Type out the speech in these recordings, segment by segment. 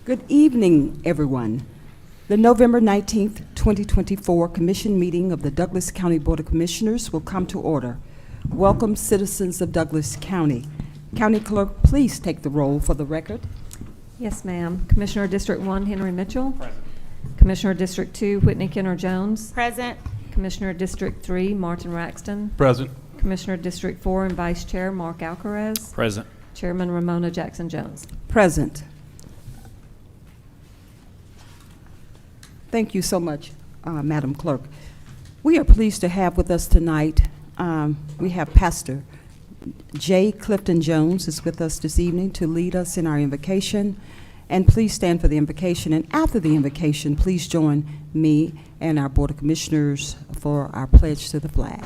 Good evening, everyone. The November 19th, 2024 Commission meeting of the Douglas County Board of Commissioners will come to order. Welcome, citizens of Douglas County. County Clerk, please take the roll for the record. Yes, ma'am. Commissioner District 1, Henry Mitchell. Present. Commissioner District 2, Whitney Kenner Jones. Present. Commissioner District 3, Martin Raxton. Present. Commissioner District 4 and Vice Chair Mark Alcaraz. Present. Chairman Ramona Jackson Jones. Present. Thank you so much, Madam Clerk. We are pleased to have with us tonight, we have Pastor J. Clifton Jones is with us this evening to lead us in our invocation. And please stand for the invocation. And after the invocation, please join me and our Board of Commissioners for our pledge to the flag.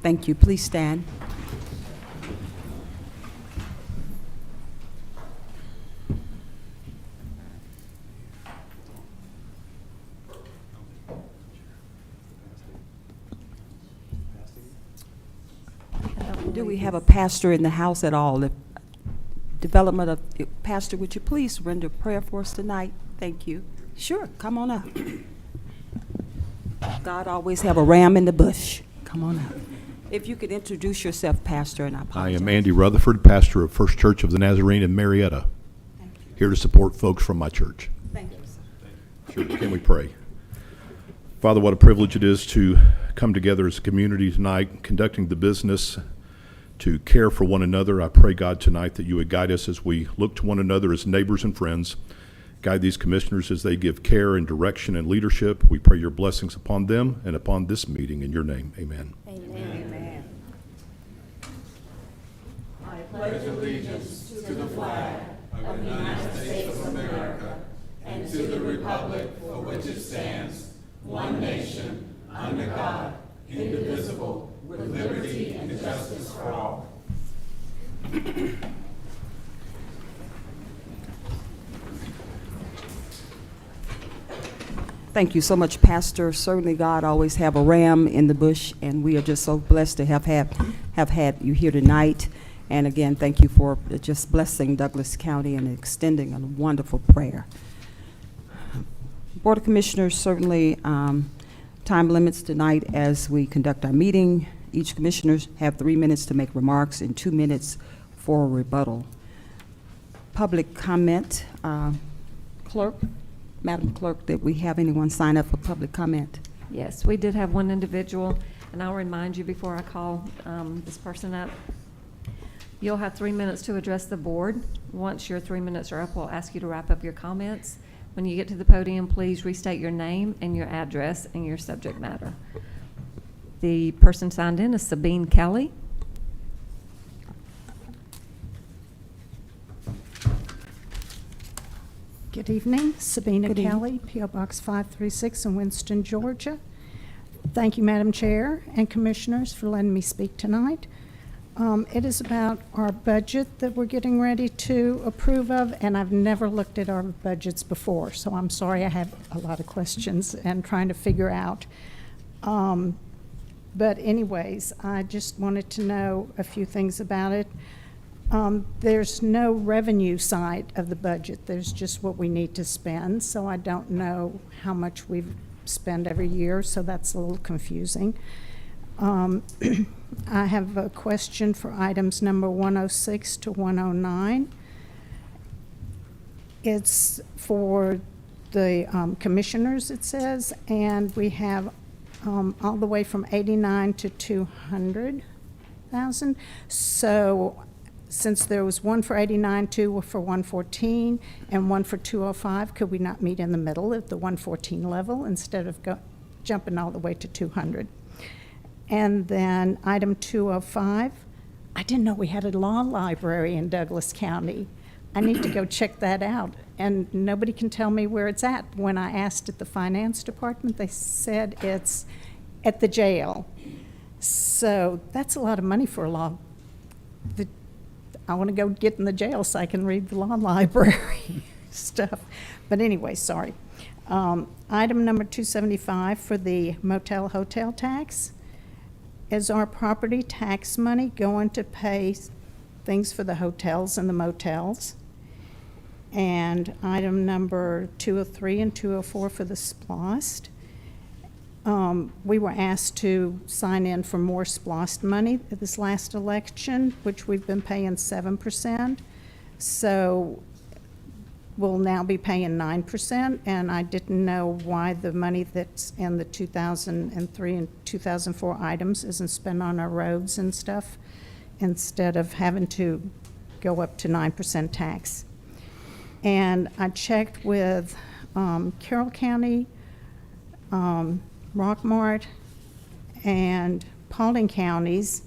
Thank you. Please stand. Do we have a pastor in the house at all? The development of pastor, would you please render prayer for us tonight? Thank you. Sure, come on up. God always have a ram in the bush. Come on up. If you could introduce yourself, Pastor, and I apologize. I am Andy Rutherford, pastor of First Church of the Nazarene in Marietta. Here to support folks from my church. Thank you, sir. Sure. Can we pray? Father, what a privilege it is to come together as a community tonight, conducting the business to care for one another. I pray, God, tonight that you would guide us as we look to one another as neighbors and friends. Guide these commissioners as they give care and direction and leadership. We pray your blessings upon them and upon this meeting. In your name, amen. Amen. I pledge allegiance to the flag of the United States of America and to the republic for which it stands, one nation, under God, indivisible, with liberty and justice for all. Thank you so much, Pastor. Certainly God always have a ram in the bush, and we are just so blessed to have had you here tonight. And again, thank you for just blessing Douglas County and extending a wonderful prayer. Board of Commissioners, certainly time limits tonight as we conduct our meeting. Each commissioner have 3 minutes to make remarks and 2 minutes for rebuttal. Public comment, Clerk, Madam Clerk, did we have anyone sign up for public comment? Yes, we did have one individual, and I'll remind you before I call this person up. You'll have 3 minutes to address the board. Once your 3 minutes are up, we'll ask you to wrap up your comments. When you get to the podium, please restate your name and your address and your subject matter. The person signed in is Sabine Kelly. Good evening, Sabina Good evening. Kelly, P.O. Box 536 in Winston, Georgia. Thank you, Madam Chair and Commissioners, for letting me speak tonight. It is about our budget that we're getting ready to approve of, and I've never looked at our budgets before, so I'm sorry I have a lot of questions and trying to figure out. But anyways, I just wanted to know a few things about it. There's no revenue side of the budget. There's just what we need to spend, so I don't know how much we spend every year, so that's a little confusing. I have a question for items number 106 to 109. It's for the commissioners, it says, and we have all the way from 89 to 200,000. So since there was one for 89, two for 114, and one for 205, could we not meet in the middle at the 114 level instead of jumping all the way to 200? And then item 205, I didn't know we had a law library in Douglas County. I need to go check that out, and nobody can tell me where it's at. When I asked at the finance department, they said it's at the jail. So that's a lot of money for a law. I want to go get in the jail so I can read the law library stuff. But anyway, sorry. Item number 275 for the motel hotel tax. Is our property tax money going to pay things for the hotels and the motels? And item number 203 and 204 for the SPLOST. We were asked to sign in for more SPLOST money at this last election, which we've been paying 7%. So we'll now be paying 9%, and I didn't know why the money that's in the 2003 and 2004 items isn't spent on our roads and stuff, instead of having to go up to 9% tax. And I checked with Carroll County, Rockmart, and Paulding counties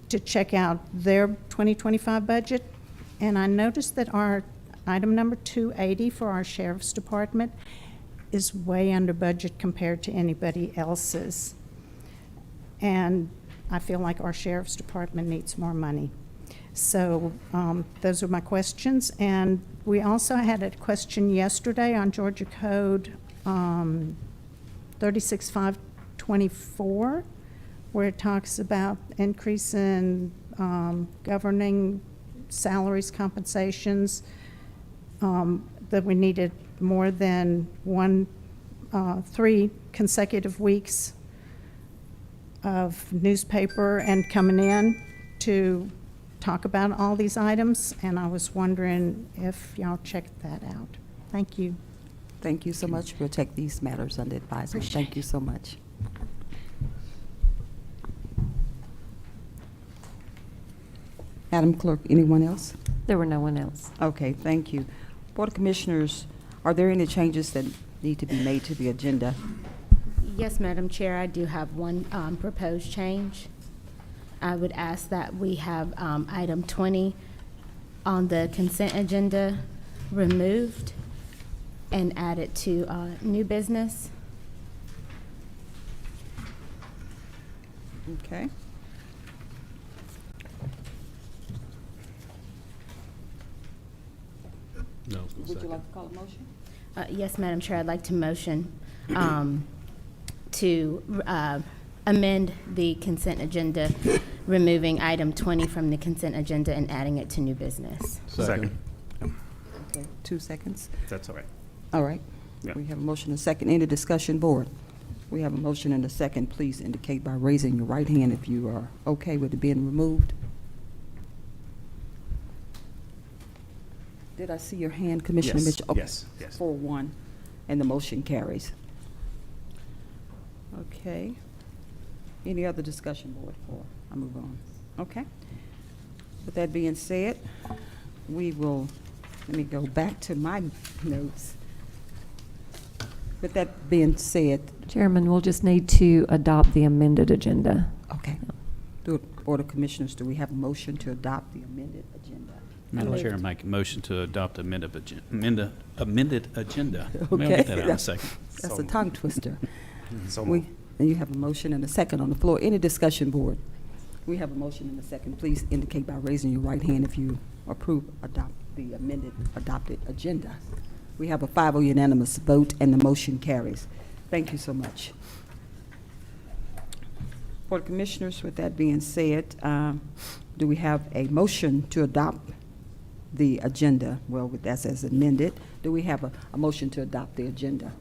to check out their 2025 budget, and I noticed that our item number 280 for our sheriff's department is way under budget compared to anybody else's. And I feel like our sheriff's department needs more money. So those are my questions. And we also had a question yesterday on Georgia Code 36524, where it talks about increase in governing salaries, compensations, that we needed more than 3 consecutive weeks of newspaper and coming in to talk about all these items, and I was wondering if y'all checked that out. Thank you. Thank you so much. We'll take these matters under advisement. Thank you so much. Madam Clerk, anyone else? There were no one else. Okay, thank you. Board of Commissioners, are there any changes that need to be made to the agenda? Yes, Madam Chair, I do have one proposed change. I would ask that we have item 20 on the consent agenda removed and added to new business. Okay. No. Would you like to call a motion? Yes, Madam Chair, I'd like to motion to amend the consent agenda, removing item 20 from the consent agenda and adding it to new business. Second. Okay, 2 seconds. That's all right. All right. Yeah. We have a motion and a second. Any discussion, board? We have a motion and a second. Please indicate by raising your right hand if you are okay with it being removed. Did I see your hand, Commissioner Yes, Mitchell? Okay. yes, yes. 4-1, and the motion carries. Okay. Any other discussion, board, before I move on? Okay. With that being said, we will, let me go back to my notes. With that being said, Chairman, we'll just need to adopt the amended agenda. okay. Board of Commissioners, do we have a motion to adopt the amended agenda? Madam moved. Chair, I make a motion to adopt amended agenda. May I Okay. get that out in a second? That's a tongue twister. So And you have a motion and a second on the floor. Any discussion, board? We have a motion and a second. Please indicate by raising your right hand if you adopt the adopted agenda. We have a 5-0 unanimous vote, and the motion carries. Thank you so much. Board of Commissioners, with that being said, do we have a motion to adopt the agenda? Well, that's as amended. Do we have a motion to adopt the agenda?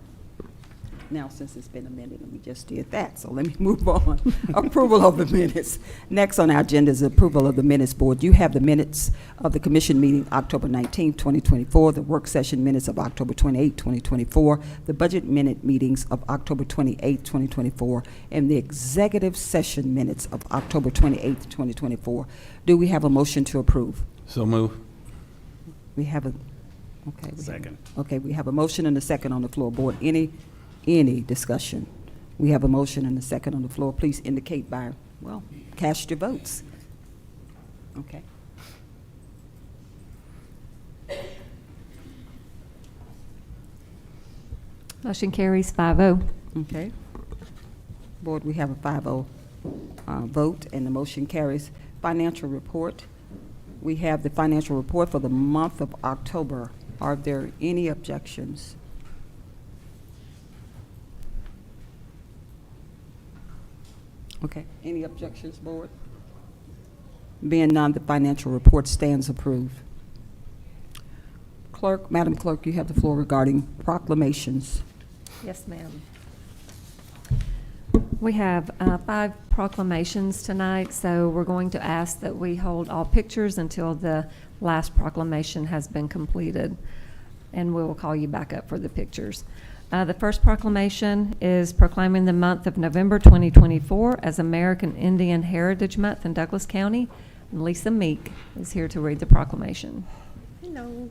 Now, since it's been amended, and we just did that, so let me move on. Approval of the minutes. Next on our agenda is approval of the minutes, board. You have the minutes of the commission meeting October 19, 2024, the work session minutes of October 28, 2024, the budget minute meetings of October 28, 2024, and the executive session minutes of October 28, 2024. Do we have a motion to approve? So move. We have a, okay. Second. Okay, we have a motion and a second on the floor. Board, any discussion? We have a motion and a second on the floor. Please indicate by, well, cast your votes. Okay. Motion carries 5-0. Okay. Board, we have a 5-0 vote, and the motion carries. Financial report. We have the financial report for the month of October. Are there any objections? Okay, any objections, board? Being none, the financial report stands approved. Clerk, Madam Clerk, you have the floor regarding proclamations. Yes, ma'am. We have 5 proclamations tonight, so we're going to ask that we hold all pictures until the last proclamation has been completed, and we will call you back up for the pictures. The first proclamation is proclaiming the month of November 2024 as American Indian Heritage Month in Douglas County. And Lisa Meek is here to read the proclamation. Hello.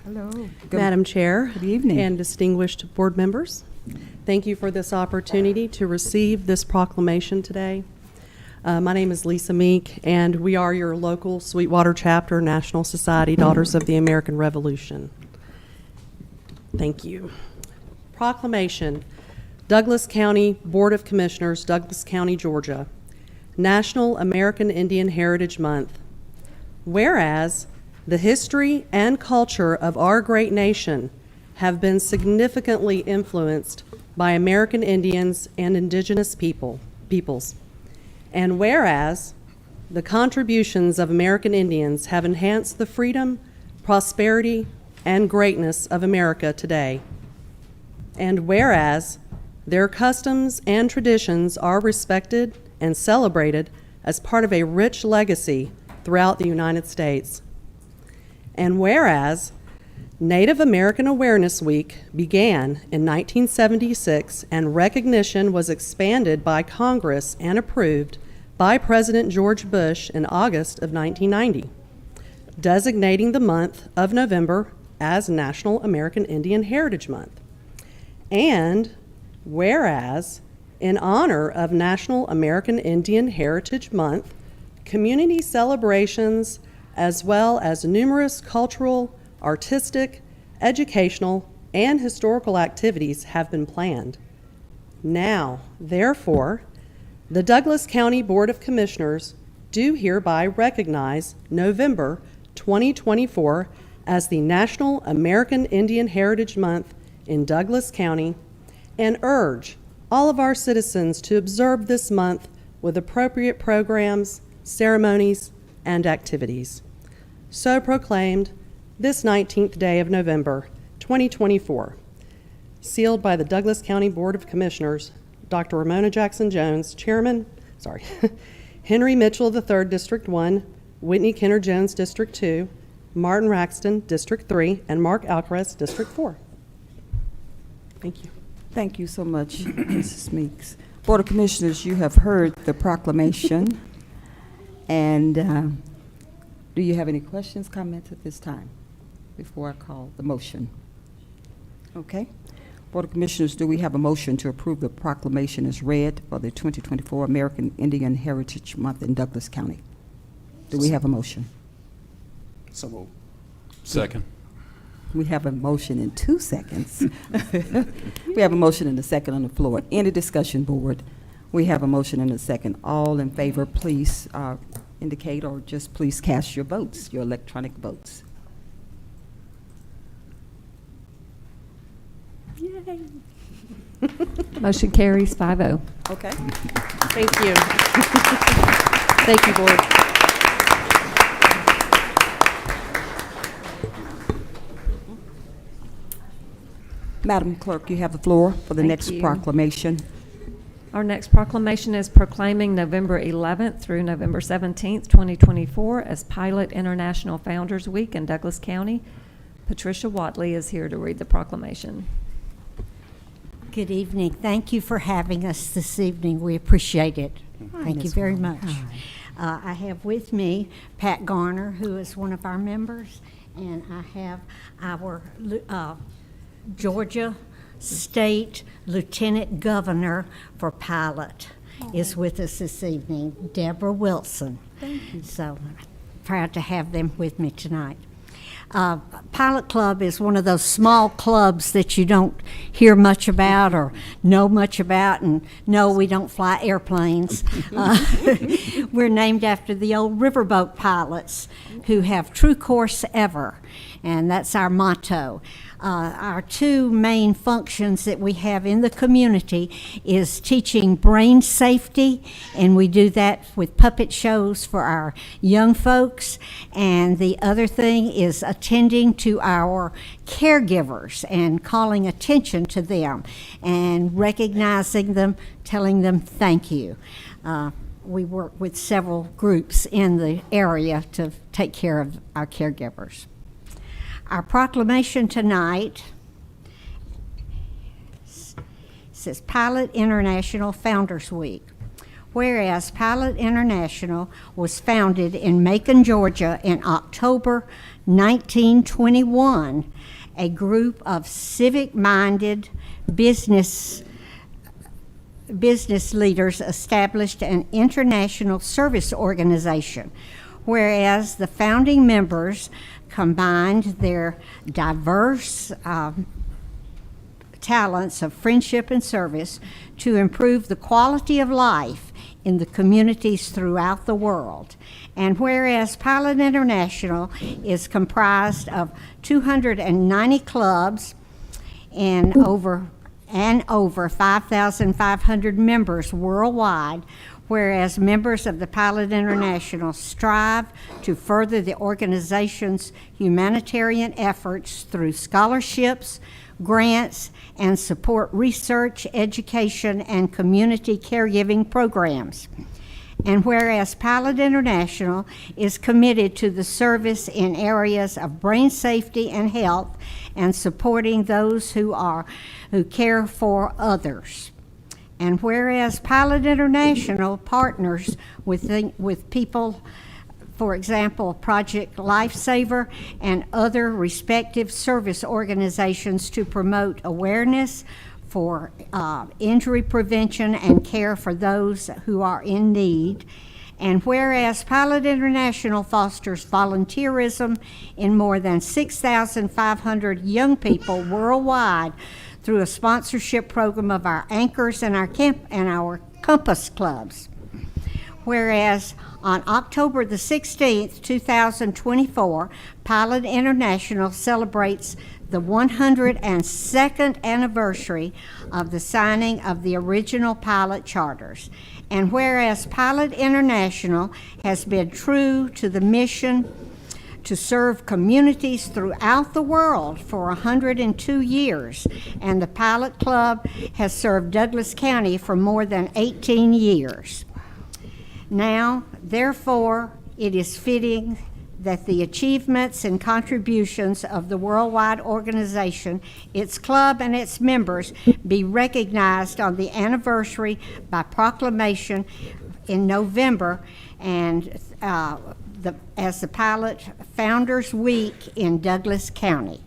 Hello. Madam Chair. Good evening. And distinguished board members. Thank you for this opportunity to receive this proclamation today. My name is Lisa Meek, and we are your local Sweetwater Chapter National Society Daughters of the American Revolution. Thank you. Proclamation, Douglas County Board of Commissioners, Douglas County, Georgia. National American Indian Heritage Month. Whereas the history and culture of our great nation have been significantly influenced by American Indians and indigenous peoples. And whereas the contributions of American Indians have enhanced the freedom, prosperity, and greatness of America today. And whereas their customs and traditions are respected and celebrated as part of a rich legacy throughout the United States. And whereas Native American Awareness Week began in 1976 and recognition was expanded by Congress and approved by President George Bush in August of 1990, designating the month of November as National American Indian Heritage Month. And whereas, in honor of National American Indian Heritage Month, community celebrations as well as numerous cultural, artistic, educational, and historical activities have been planned. Now, therefore, the Douglas County Board of Commissioners do hereby recognize November 2024 as the National American Indian Heritage Month in Douglas County and urge all of our citizens to observe this month with appropriate programs, ceremonies, and activities. So proclaimed this 19th day of November, 2024. Sealed by the Douglas County Board of Commissioners, Dr. Ramona Jackson Jones, Henry Mitchell III, District 1, Whitney Kenner Jones, District 2, Martin Raxton, District 3, and Mark Alcaraz, District 4. Thank you. Thank you so much, Mrs. Meeks. Board of Commissioners, you have heard the proclamation. And do you have any questions, comments at this time before I call the motion? Okay. Board of Commissioners, do we have a motion to approve the proclamation as read for the 2024 American Indian Heritage Month in Douglas County? Do we have a motion? So moved. Second. We have a motion in 2 seconds. We have a motion and a second on the floor. Any discussion, board? We have a motion and a second. All in favor, please indicate, or just please cast your votes, your electronic votes. Yay. Motion carries 5-0. Okay. Thank you. Thank you, Board. Madam Clerk, you have the floor for the Thank next you. proclamation. Our next proclamation is proclaiming November 11th through November 17th, 2024 as Pilot International Founders Week in Douglas County. Patricia Watley is here to read the proclamation. Good evening. Thank you for having us this evening. We appreciate it. Thank you Ms. very Warren. much. I have with me Pat Garner, who is one of our members, and I have our Georgia State Lieutenant Governor for Pilot is with us this evening, Deborah Wilson. Thank you. So proud to have them with me tonight. Pilot Club is one of those small clubs that you don't hear much about or know much about, and no, we don't fly airplanes. We're named after the old riverboat pilots who have true course ever, and that's our motto. Our two main functions that we have in the community is teaching brain safety, and we do that with puppet shows for our young folks. And the other thing is attending to our caregivers and calling attention to them and recognizing them, telling them thank you. We work with several groups in the area to take care of our caregivers. Our proclamation tonight says Pilot International Founders Week. Whereas Pilot International was founded in Macon, Georgia in October 1921, a group of civic-minded business leaders established an international service organization. Whereas the founding members combined their diverse talents of friendship and service to improve the quality of life in the communities throughout the world. And whereas Pilot International is comprised of 290 clubs and over 5,500 members worldwide, whereas members of the Pilot International strive to further the organization's humanitarian efforts through scholarships, grants, and support research, education, and community caregiving programs. And whereas Pilot International is committed to the service in areas of brain safety and health and supporting those who care for others. And whereas Pilot International partners with people, for example, Project Lifesaver and other respective service organizations to promote awareness for injury prevention and care for those who are in need. And whereas Pilot International fosters volunteerism in more than 6,500 young people worldwide through a sponsorship program of our anchors and our Compass clubs. Whereas on October the 16th, 2024, Pilot International celebrates the 102nd anniversary of the signing of the original Pilot charters. And whereas Pilot International has been true to the mission to serve communities throughout the world for 102 years, and the Pilot Club has served Douglas County for more than 18 years. Now, therefore, it is fitting that the achievements and contributions of the worldwide organization, its club, and its members be recognized on the anniversary by proclamation in November and as the Pilot Founders Week in Douglas County.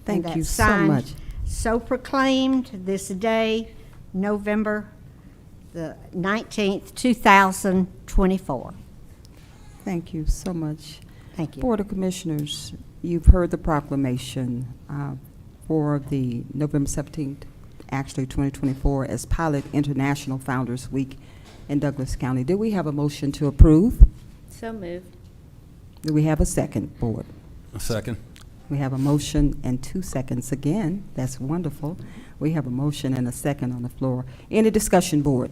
Thank And you that's so signed, much. So proclaimed this day, November the 19th, 2024. Thank you so much. Thank you. Board of Commissioners, you've heard the proclamation for the November 17th, actually 2024, as Pilot International Founders Week in Douglas County. Do we have a motion to approve? So moved. Do we have a second, Board? A second. We have a motion and 2 seconds again. That's wonderful. We have a motion and a second on the floor. Any discussion, Board?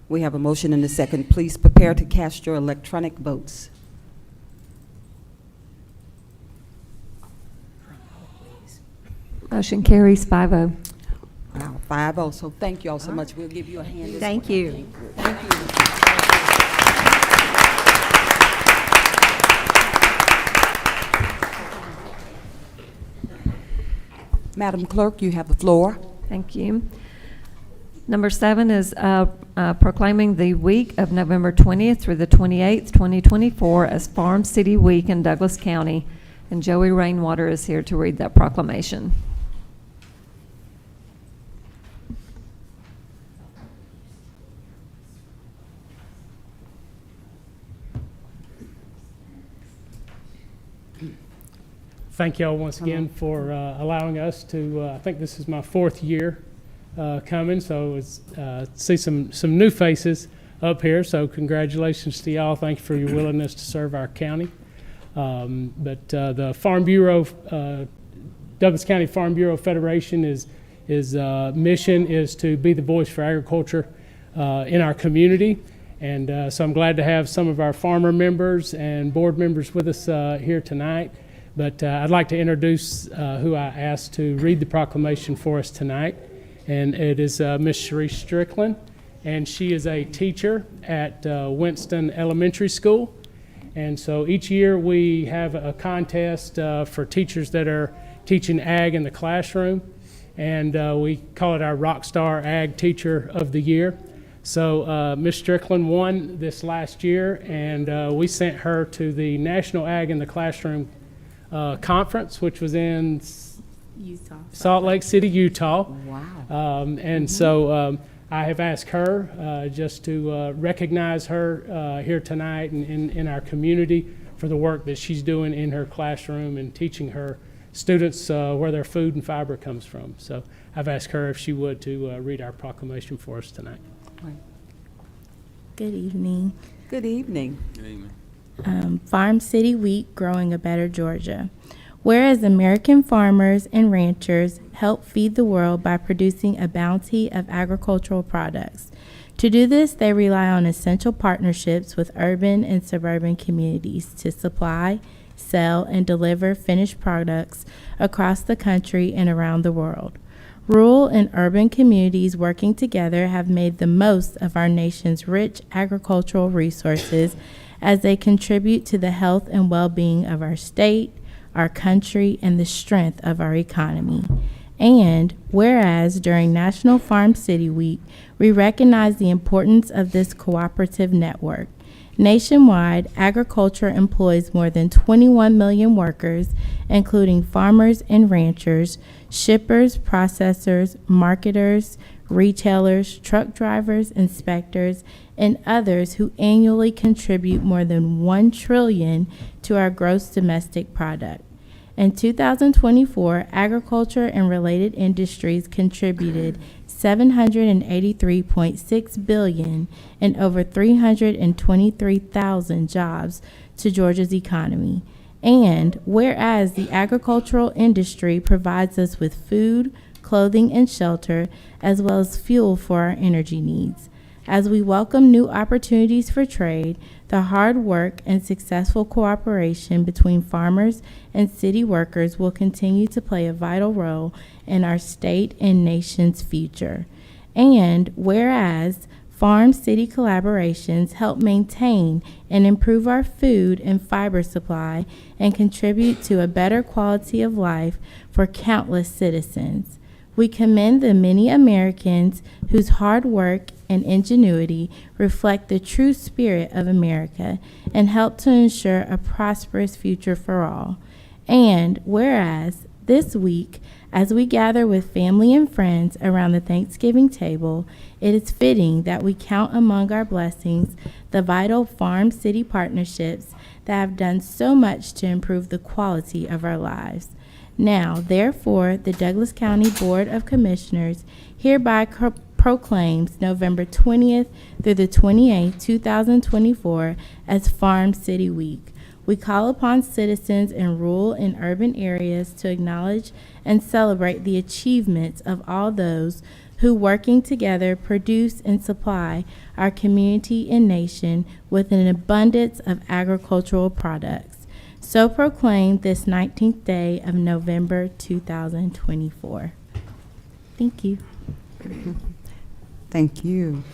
We have a motion and a second. Please prepare to cast your electronic votes. Motion carries 5-0. Wow, 5-0. So thank you all so much. We'll give you a hand. as Thank well. you. Thank you. Madam Clerk, you have the floor. Thank you. Number 7 is proclaiming the week of November 20th through the 28th, 2024 as Farm City Week in Douglas County. And Joey Rainwater is here to read that proclamation. Thank y'all once again for allowing us to, I think this is my 4th year coming, so it's, see some new faces up here, so congratulations to y'all. Thank you for your willingness to serve our county. But the Farm Bureau, Douglas County Farm Bureau Federation is mission is to be the voice for agriculture in our community. And so I'm glad to have some of our farmer members and board members with us here tonight. But I'd like to introduce who I asked to read the proclamation for us tonight. And it is Ms. Sharice Strickland. And she is a teacher at Winston Elementary School. And so each year we have a contest for teachers that are teaching ag in the classroom. And we call it our Rockstar Ag Teacher of the Year. So Ms. Strickland won this last year, and we sent her to the National Ag in the Classroom Conference, which was in Salt Lake City, Utah. Wow. And so I have asked her just to recognize her here tonight and in our community for the work that she's doing in her classroom and teaching her students where their food and fiber comes from. So I've asked her if she would to read our proclamation for us tonight. Good evening. Good evening. Farm City Week, Growing a Better Georgia. Whereas American farmers and ranchers help feed the world by producing a bounty of agricultural products. To do this, they rely on essential partnerships with urban and suburban communities to supply, sell, and deliver finished products across the country and around the world. Rural and urban communities working together have made the most of our nation's rich agricultural resources as they contribute to the health and well-being of our state, our country, and the strength of our economy. And whereas during National Farm City Week, we recognize the importance of this cooperative network. Nationwide, agriculture employs more than 21 million workers, including farmers and ranchers, shippers, processors, marketers, retailers, truck drivers, inspectors, and others who annually contribute more than $1 trillion to our gross domestic product. In 2024, agriculture and related industries contributed $783.6 billion and over 323,000 jobs to Georgia's economy. And whereas the agricultural industry provides us with food, clothing, and shelter, as well as fuel for our energy needs. As we welcome new opportunities for trade, the hard work and successful cooperation between farmers and city workers will continue to play a vital role in our state and nation's future. And whereas farm-city collaborations help maintain and improve our food and fiber supply and contribute to a better quality of life for countless citizens. We commend the many Americans whose hard work and ingenuity reflect the true spirit of America and help to ensure a prosperous future for all. And whereas this week, as we gather with family and friends around the Thanksgiving table, it is fitting that we count among our blessings the vital farm-city partnerships that have done so much to improve the quality of our lives. Now, therefore, the Douglas County Board of Commissioners hereby proclaims November 20th through the 28th, 2024 as Farm City Week. We call upon citizens in rural and urban areas to acknowledge and celebrate the achievements of all those who, working together, produce and supply our community and nation with an abundance of agricultural products. So proclaimed this 19th day of November 2024. Thank you. Thank you.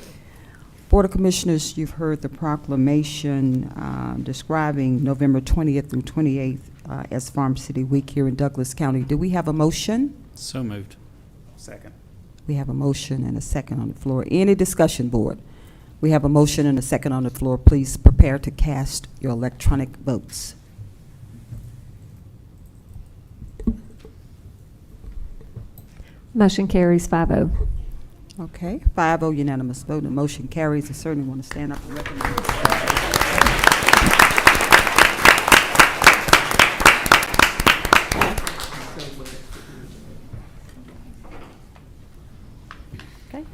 Board of Commissioners, you've heard the proclamation describing November 20th through 28th as Farm City Week here in Douglas County. Do we have a motion? So moved. Second. We have a motion and a second on the floor. Any discussion, Board? We have a motion and a second on the floor. Please prepare to cast your electronic votes. Motion carries 5-0. Okay, 5-0 unanimous vote, and the motion carries. I certainly want to stand up and recognize. Okay.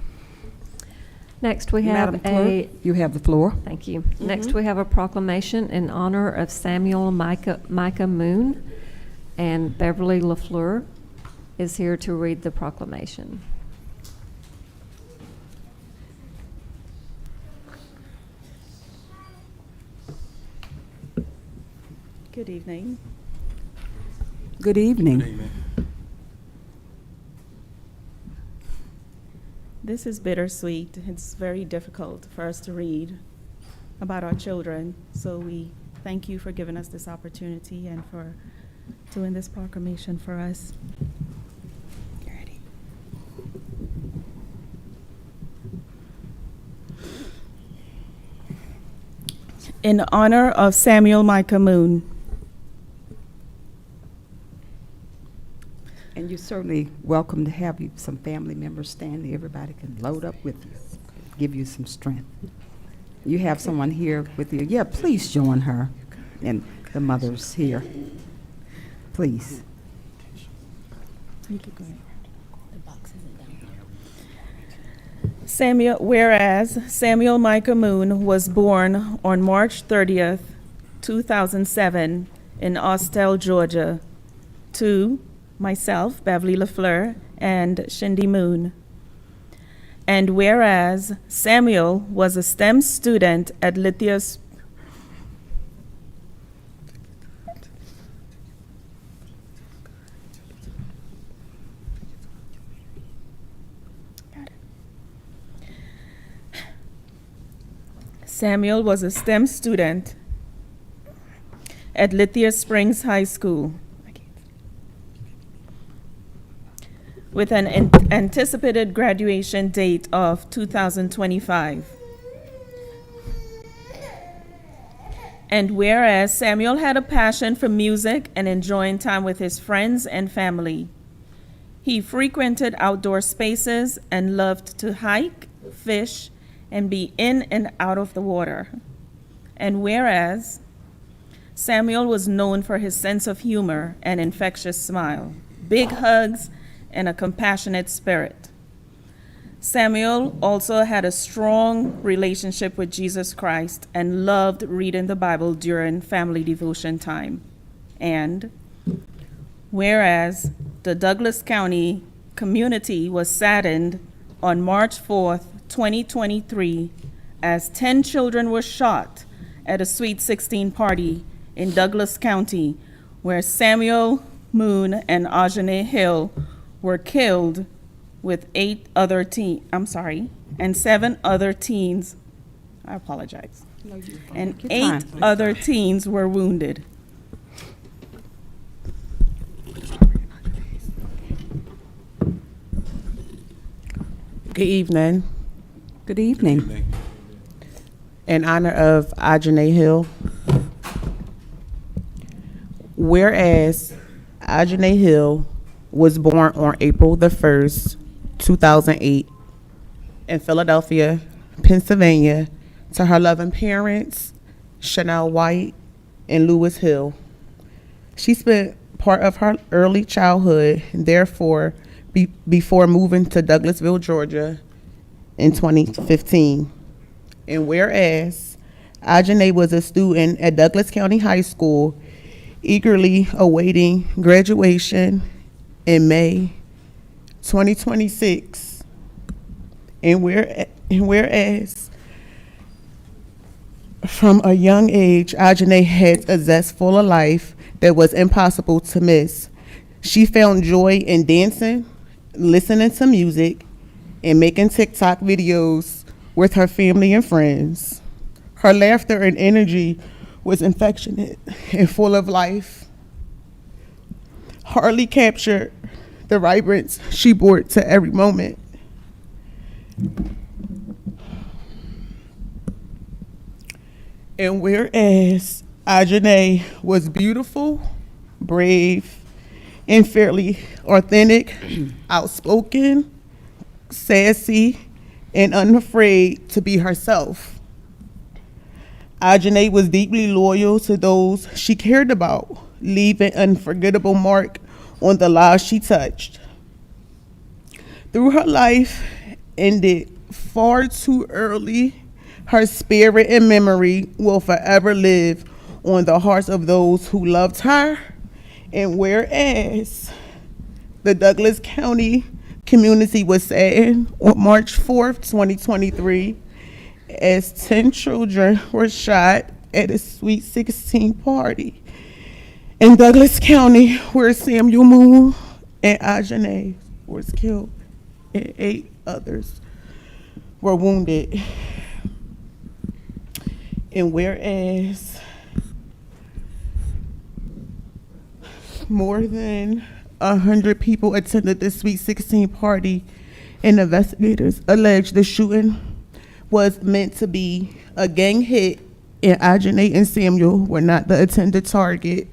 Next, we Madam have Clerk, you have the floor. Thank you. Next, we have a proclamation in honor of Samuel Micah Moon, and Beverly LaFleur is here to read the proclamation. Good evening. Good evening. This is bittersweet. It's very difficult for us to read about our children. So we thank you for giving us this opportunity and for doing this proclamation for us. In honor of Samuel Micah Moon. And you're certainly welcome to have you, some family members standing. Everybody can load up with you, give you some strength. You have someone here with you. Yeah, please join her and the mothers here. Please. You could go ahead. Whereas Samuel Micah Moon was born on March 30th, 2007 in Austell, Georgia, to myself, Beverly LaFleur, and Shindy Moon. And whereas Samuel was a STEM student at Lithia Samuel was a STEM student at Lithia Springs High School with an anticipated graduation date of 2025. And whereas Samuel had a passion for music and enjoying time with his friends and family, he frequented outdoor spaces and loved to hike, fish, and be in and out of the water. And whereas Samuel was known for his sense of humor and infectious smile, big hugs, and a compassionate spirit. Samuel also had a strong relationship with Jesus Christ and loved reading the Bible during family devotion time. And whereas the Douglas County community was saddened on March 4th, 2023, as 10 children were shot at a Sweet 16 party in Douglas County, where Samuel Moon and Ajane Hill were killed with 7 other teens, I apologize, and 8 other teens were wounded. Good evening. Good evening. In honor of Ajane Hill, whereas Ajane Hill was born on April the 1st, 2008 in Philadelphia, Pennsylvania, to her loving parents, Chanel White and Lewis Hill. She spent part of her early childhood, therefore, before moving to Douglasville, Georgia in 2015. And whereas Ajane was a student at Douglas County High School, eagerly awaiting graduation in May 2026, and whereas from a young age, Ajane had a zest full of life that was impossible to miss. She found joy in dancing, listening to music, and making TikTok videos with her family and friends. Her laughter and energy was affectionate and full of life. Hardly captured the vibrance she brought to every moment. And whereas Ajane was beautiful, brave, and fairly authentic, outspoken, sassy, and unafraid to be herself, Ajane was deeply loyal to those she cared about, leaving an unforgettable mark on the lives she touched. Through her life ended far too early, her spirit and memory will forever live on the hearts of those who loved her. And whereas the Douglas County community was saddened on March 4th, 2023, as 10 children were shot at a Sweet 16 party In Douglas County, where Samuel Moon and Ajane was killed, and 8 others were wounded. And whereas more than 100 people attended the Sweet 16 party, and investigators allege the shooting was meant to be a gang hit, and Ajane and Samuel were not the intended target.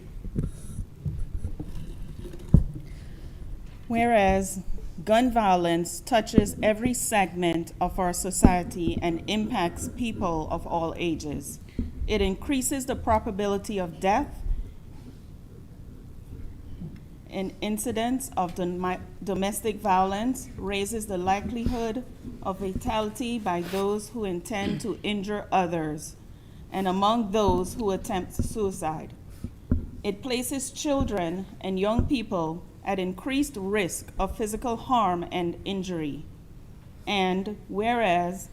Whereas gun violence touches every segment of our society and impacts people of all ages. It increases the probability of death and incidents of domestic violence, raises the likelihood of fatality by those who intend to injure others, and among those who attempt suicide. It places children and young people at increased risk of physical harm and injury. And whereas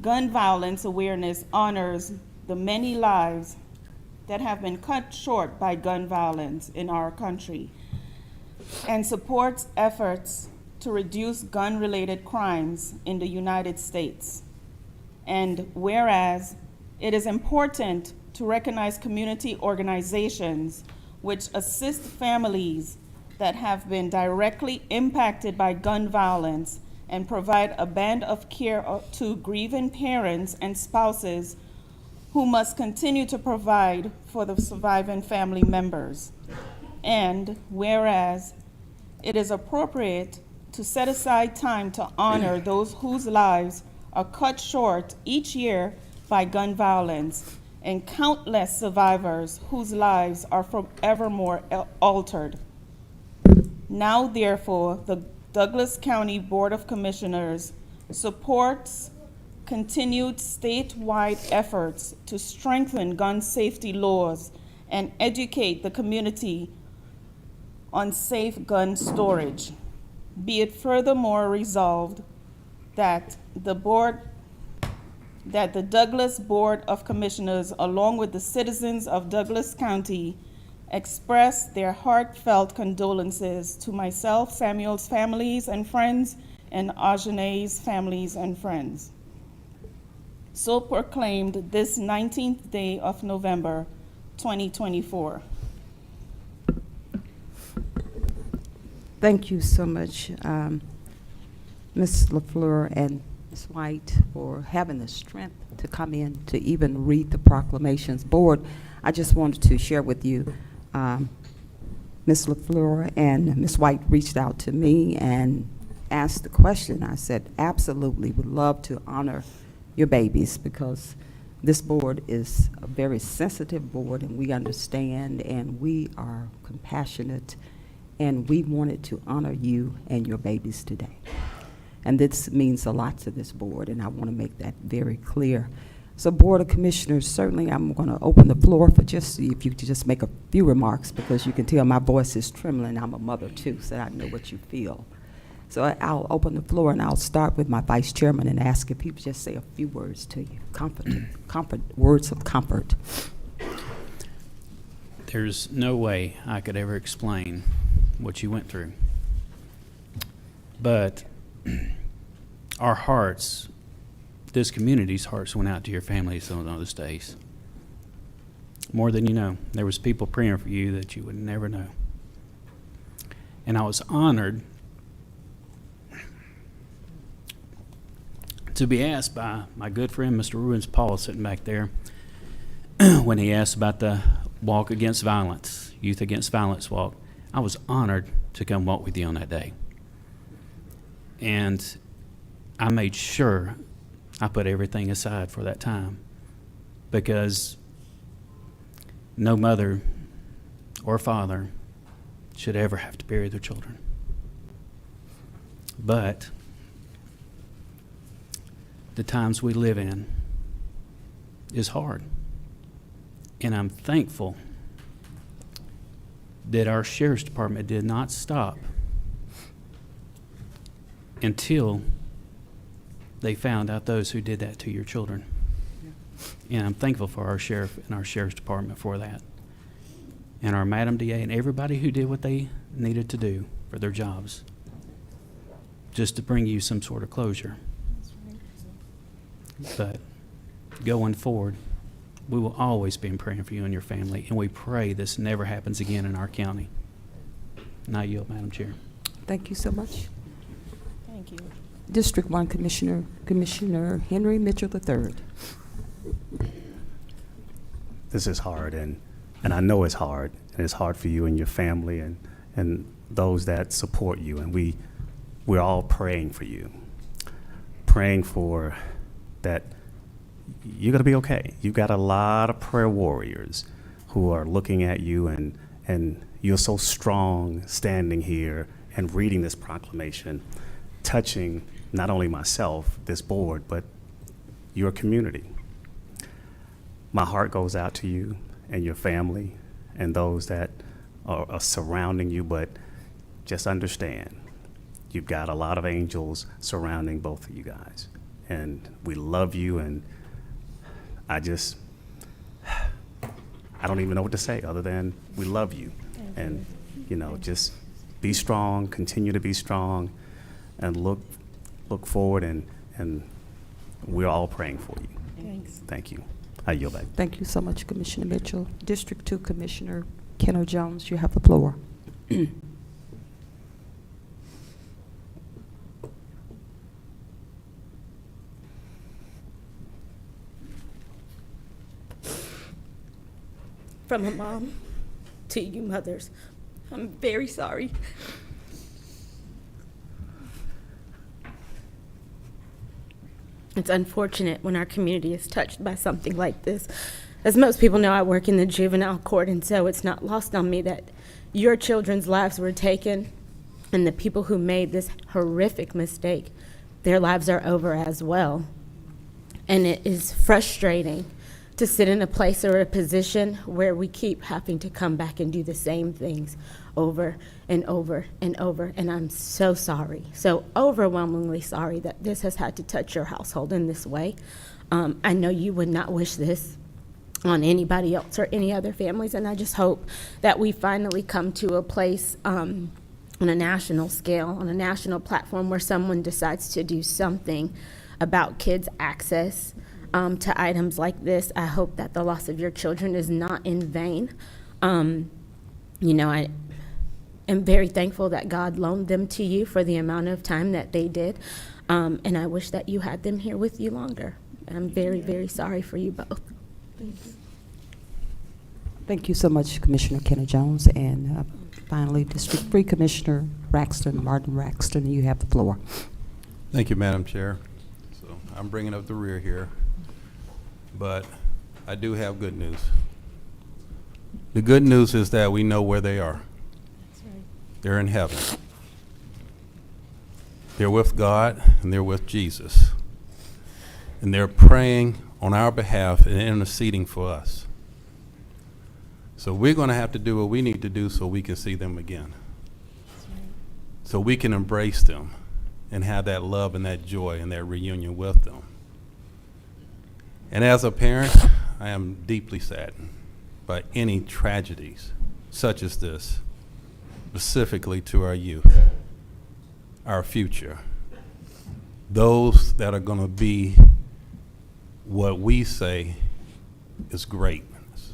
gun violence awareness honors the many lives that have been cut short by gun violence in our country and supports efforts to reduce gun-related crimes in the United States. And whereas it is important to recognize community organizations which assist families that have been directly impacted by gun violence and provide a band of care to grieving parents and spouses who must continue to provide for the surviving family members. And whereas it is appropriate to set aside time to honor those whose lives are cut short each year by gun violence, and countless survivors whose lives are forevermore altered. Now, therefore, the Douglas County Board of Commissioners supports continued statewide efforts to strengthen gun safety laws and educate the community on safe gun storage. Be it furthermore resolved that the Douglas Board of Commissioners, along with the citizens of Douglas County, express their heartfelt condolences to myself, Samuel's families and friends, and Ajane's families and friends. So proclaimed this 19th day of November, 2024. Thank you so much, Ms. LaFleur and Ms. White, for having the strength to come in to even read the proclamations. Board, I just wanted to share with you, Ms. LaFleur and Ms. White reached out to me and asked the question. I said, absolutely, would love to honor your babies, because this board is a very sensitive board, and we understand, and we are compassionate, and we wanted to honor you and your babies today. And this means a lot to this board, and I want to make that very clear. So, Board of Commissioners, certainly I'm going to open the floor for just, if you could just make a few remarks, because you can tell my voice is trembling. I'm a mother too, so I know what you feel. So I'll open the floor, and I'll start with my vice chairman and ask if he would just say a few words to you, words of comfort. There's no way I could ever explain what you went through. But our hearts, this community's hearts, went out to your families on those days. More than you know. There was people praying for you that you would never know. And I was honored to be asked by my good friend, Mr. Ruins Paul, sitting back there, when he asked about the Walk Against Violence, Youth Against Violence walk. I was honored to come walk with you on that day. And I made sure I put everything aside for that time, because no mother or father should ever have to bury their children. But the times we live in is hard. And I'm thankful that our sheriff's department did not stop until they found out those who did that to your children. And I'm thankful for our sheriff and our sheriff's department for that. and our Madam DA and everybody who did what they needed to do for their jobs, just to bring you some sort of closure. But going forward, we will always be praying for you and your family, and we pray this never happens again in our county. And I yield, Madam Chair. Thank you so much. Thank you. District 1 Commissioner, Commissioner Henry Mitchell III. This is hard, and I know it's hard, and it's hard for you and your family and those that support you, and we're all praying for you, praying for that you're going to be okay. You've got a lot of prayer warriors who are looking at you, and you're so strong standing here and reading this proclamation, touching not only myself, this board, but your community. My heart goes out to you and your family and those that are surrounding you, but just understand, you've got a lot of angels surrounding both of you guys. And we love you, and I don't even know what to say other than we love you. And, just be strong, continue to be strong, and look forward, and we're all praying for you. Thanks. Thank you. I yield back. Thank you so much, Commissioner Mitchell. District 2 Commissioner Kenner Jones, you have the floor. From a mom to you mothers, I'm very sorry. It's unfortunate when our community is touched by something like this. As most people know, I work in the juvenile court, and so it's not lost on me that your children's lives were taken, and the people who made this horrific mistake, their lives are over as well. And it is frustrating to sit in a place or a position where we keep having to come back and do the same things over and over and over. And I'm so sorry, so overwhelmingly sorry that this has had to touch your household in this way. I know you would not wish this on anybody else or any other families, and I just hope that we finally come to a place on a national scale, on a national platform, where someone decides to do something about kids' access to items like this. I hope that the loss of your children is not in vain. I am very thankful that God loaned them to you for the amount of time that they did, and I wish that you had them here with you longer. I'm very, very sorry for you both. Thank you. Thank you so much, Commissioner Kenner Jones. And finally, District 3 Commissioner Martin Raxton, you have the floor. Thank you, Madam Chair. So I'm bringing up the rear here, but I do have good news. The good news is that we know where they are. That's right. They're in heaven. They're with God, and they're with Jesus. And they're praying on our behalf and interceding for us. So we're going to have to do what we need to do so we can see them again. That's right. So we can embrace them and have that love and that joy and that reunion with them. And as a parent, I am deeply saddened by any tragedies such as this, specifically to our youth, our future, those that are going to be what we say is greatness.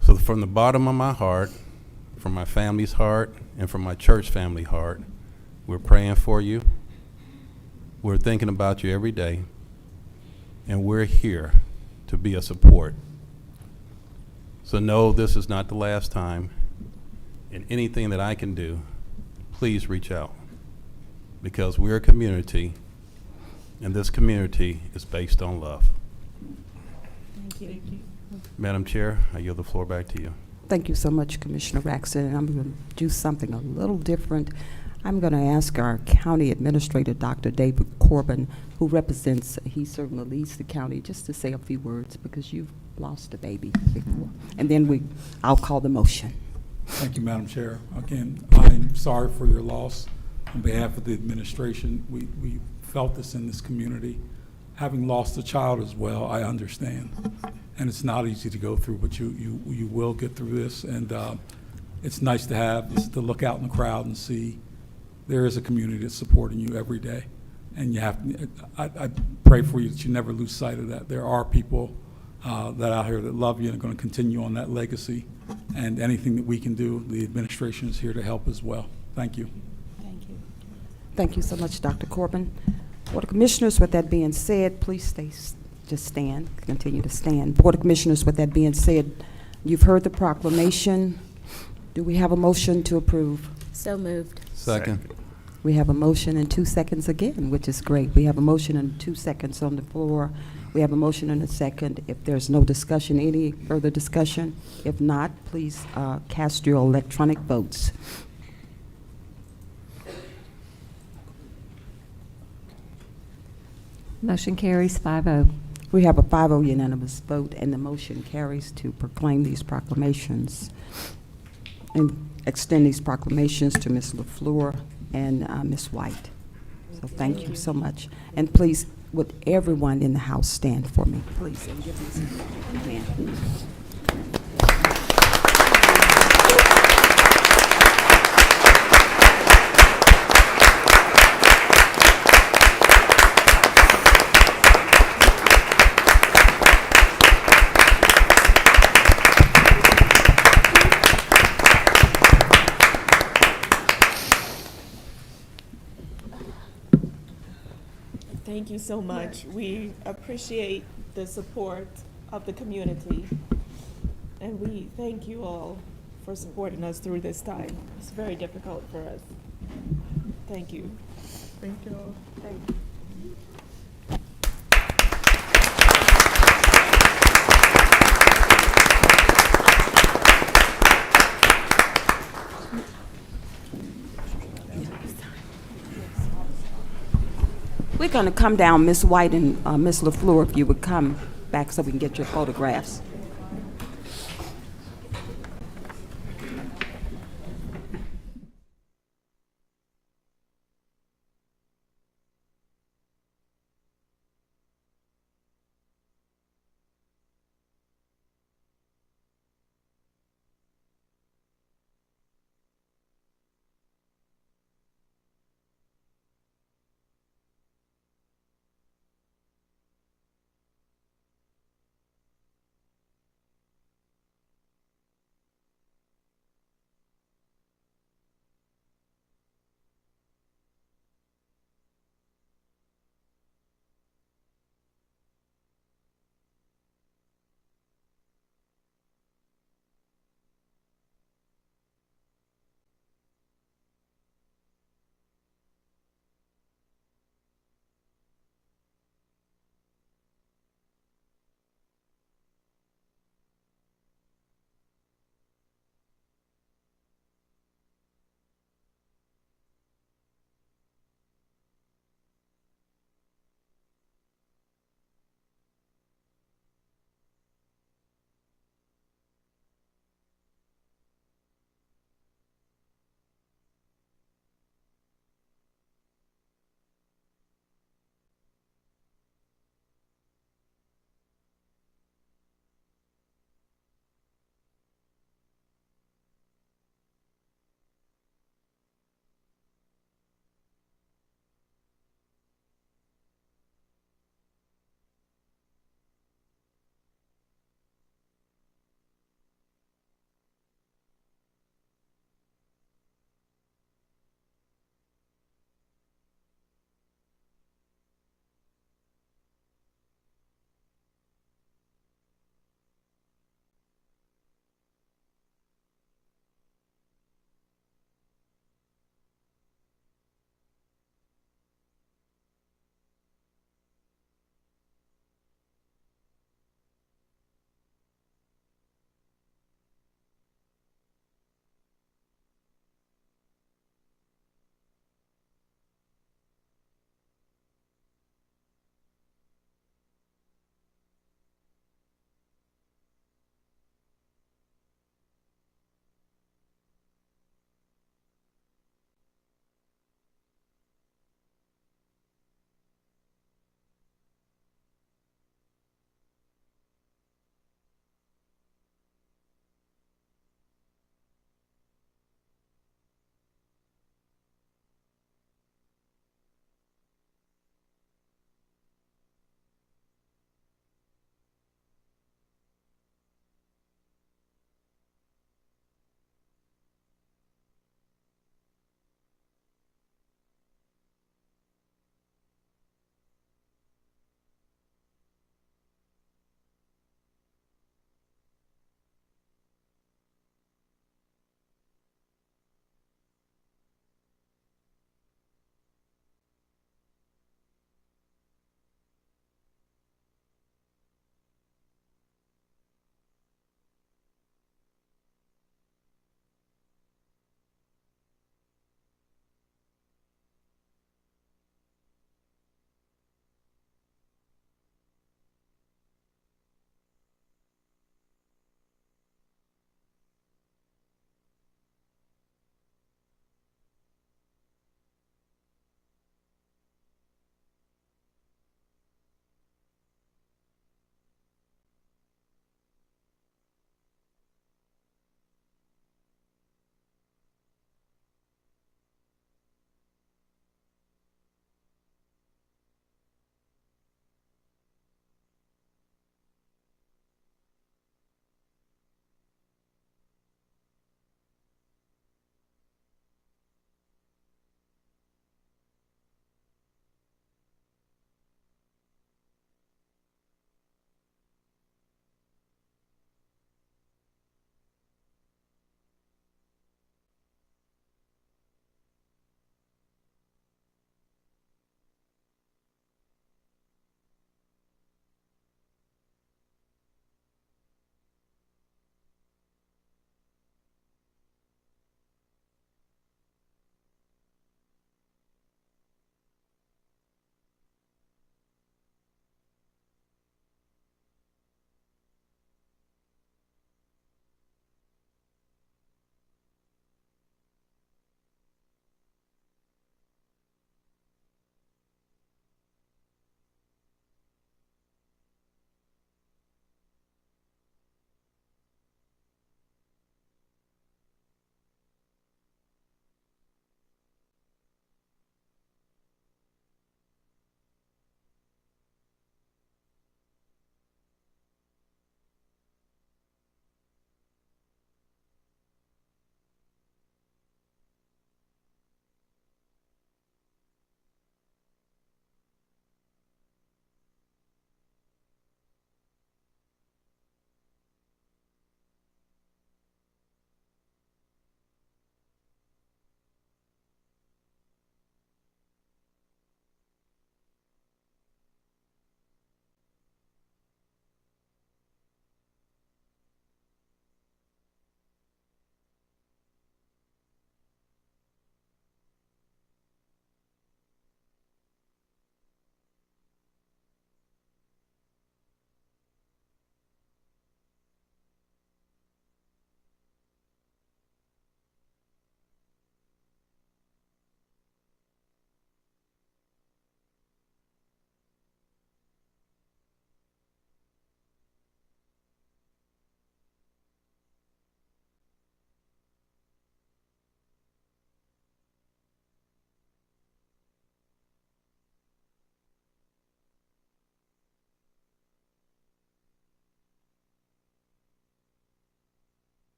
So from the bottom of my heart, from my family's heart, and from my church family heart, we're praying for you. We're thinking about you every day, and we're here to be a support. So know this is not the last time, and anything that I can do, please reach out, because we're a community, and this community is based on love. Thank you. Madam Chair, I yield the floor back to you. Thank you so much, Commissioner Raxton. And I'm going to do something a little different. I'm going to ask our County Administrator, Dr. David Corbin, who represents, he certainly leads the county, just to say a few words, because you've lost a baby before. And then I'll call the motion. Thank you, Madam Chair. Again, I'm sorry for your loss. On behalf of the administration, we felt this in this community. having lost a child as well, I understand. And it's not easy to go through, but you will get through this. And it's nice to have, is to look out in the crowd and see there is a community that's supporting you every day. And you have, I pray for you that you never lose sight of that. There are people that out here that love you and are going to continue on that legacy. And anything that we can do, the administration is here to help as well. Thank you. Thank you. Thank you so much, Dr. Corbin. Board of Commissioners, with that being said, please just stand, continue to stand. Board of Commissioners, with that being said, you've heard the proclamation. Do we have a motion to approve? So moved. Second. We have a motion in 2 seconds again, which is great. We have a motion in 2 seconds on the floor. We have a motion in a second. If there's no discussion, any further discussion? If not, please cast your electronic votes. Motion carries 5-0. We have a 5-0 unanimous vote, and the motion carries to proclaim these proclamations and extend these proclamations to Ms. LaFleur and Ms. White. So thank you so much. And please, would everyone in the House stand for me, please, and give me some hand. Thank you so much. We appreciate the support of the community. And we thank you all for supporting us through this time. It's very difficult for us. Thank you. Thank you all. Thank you. We're going to come down, Ms. White and Ms. LaFleur, if you would come back so we can get your photographs.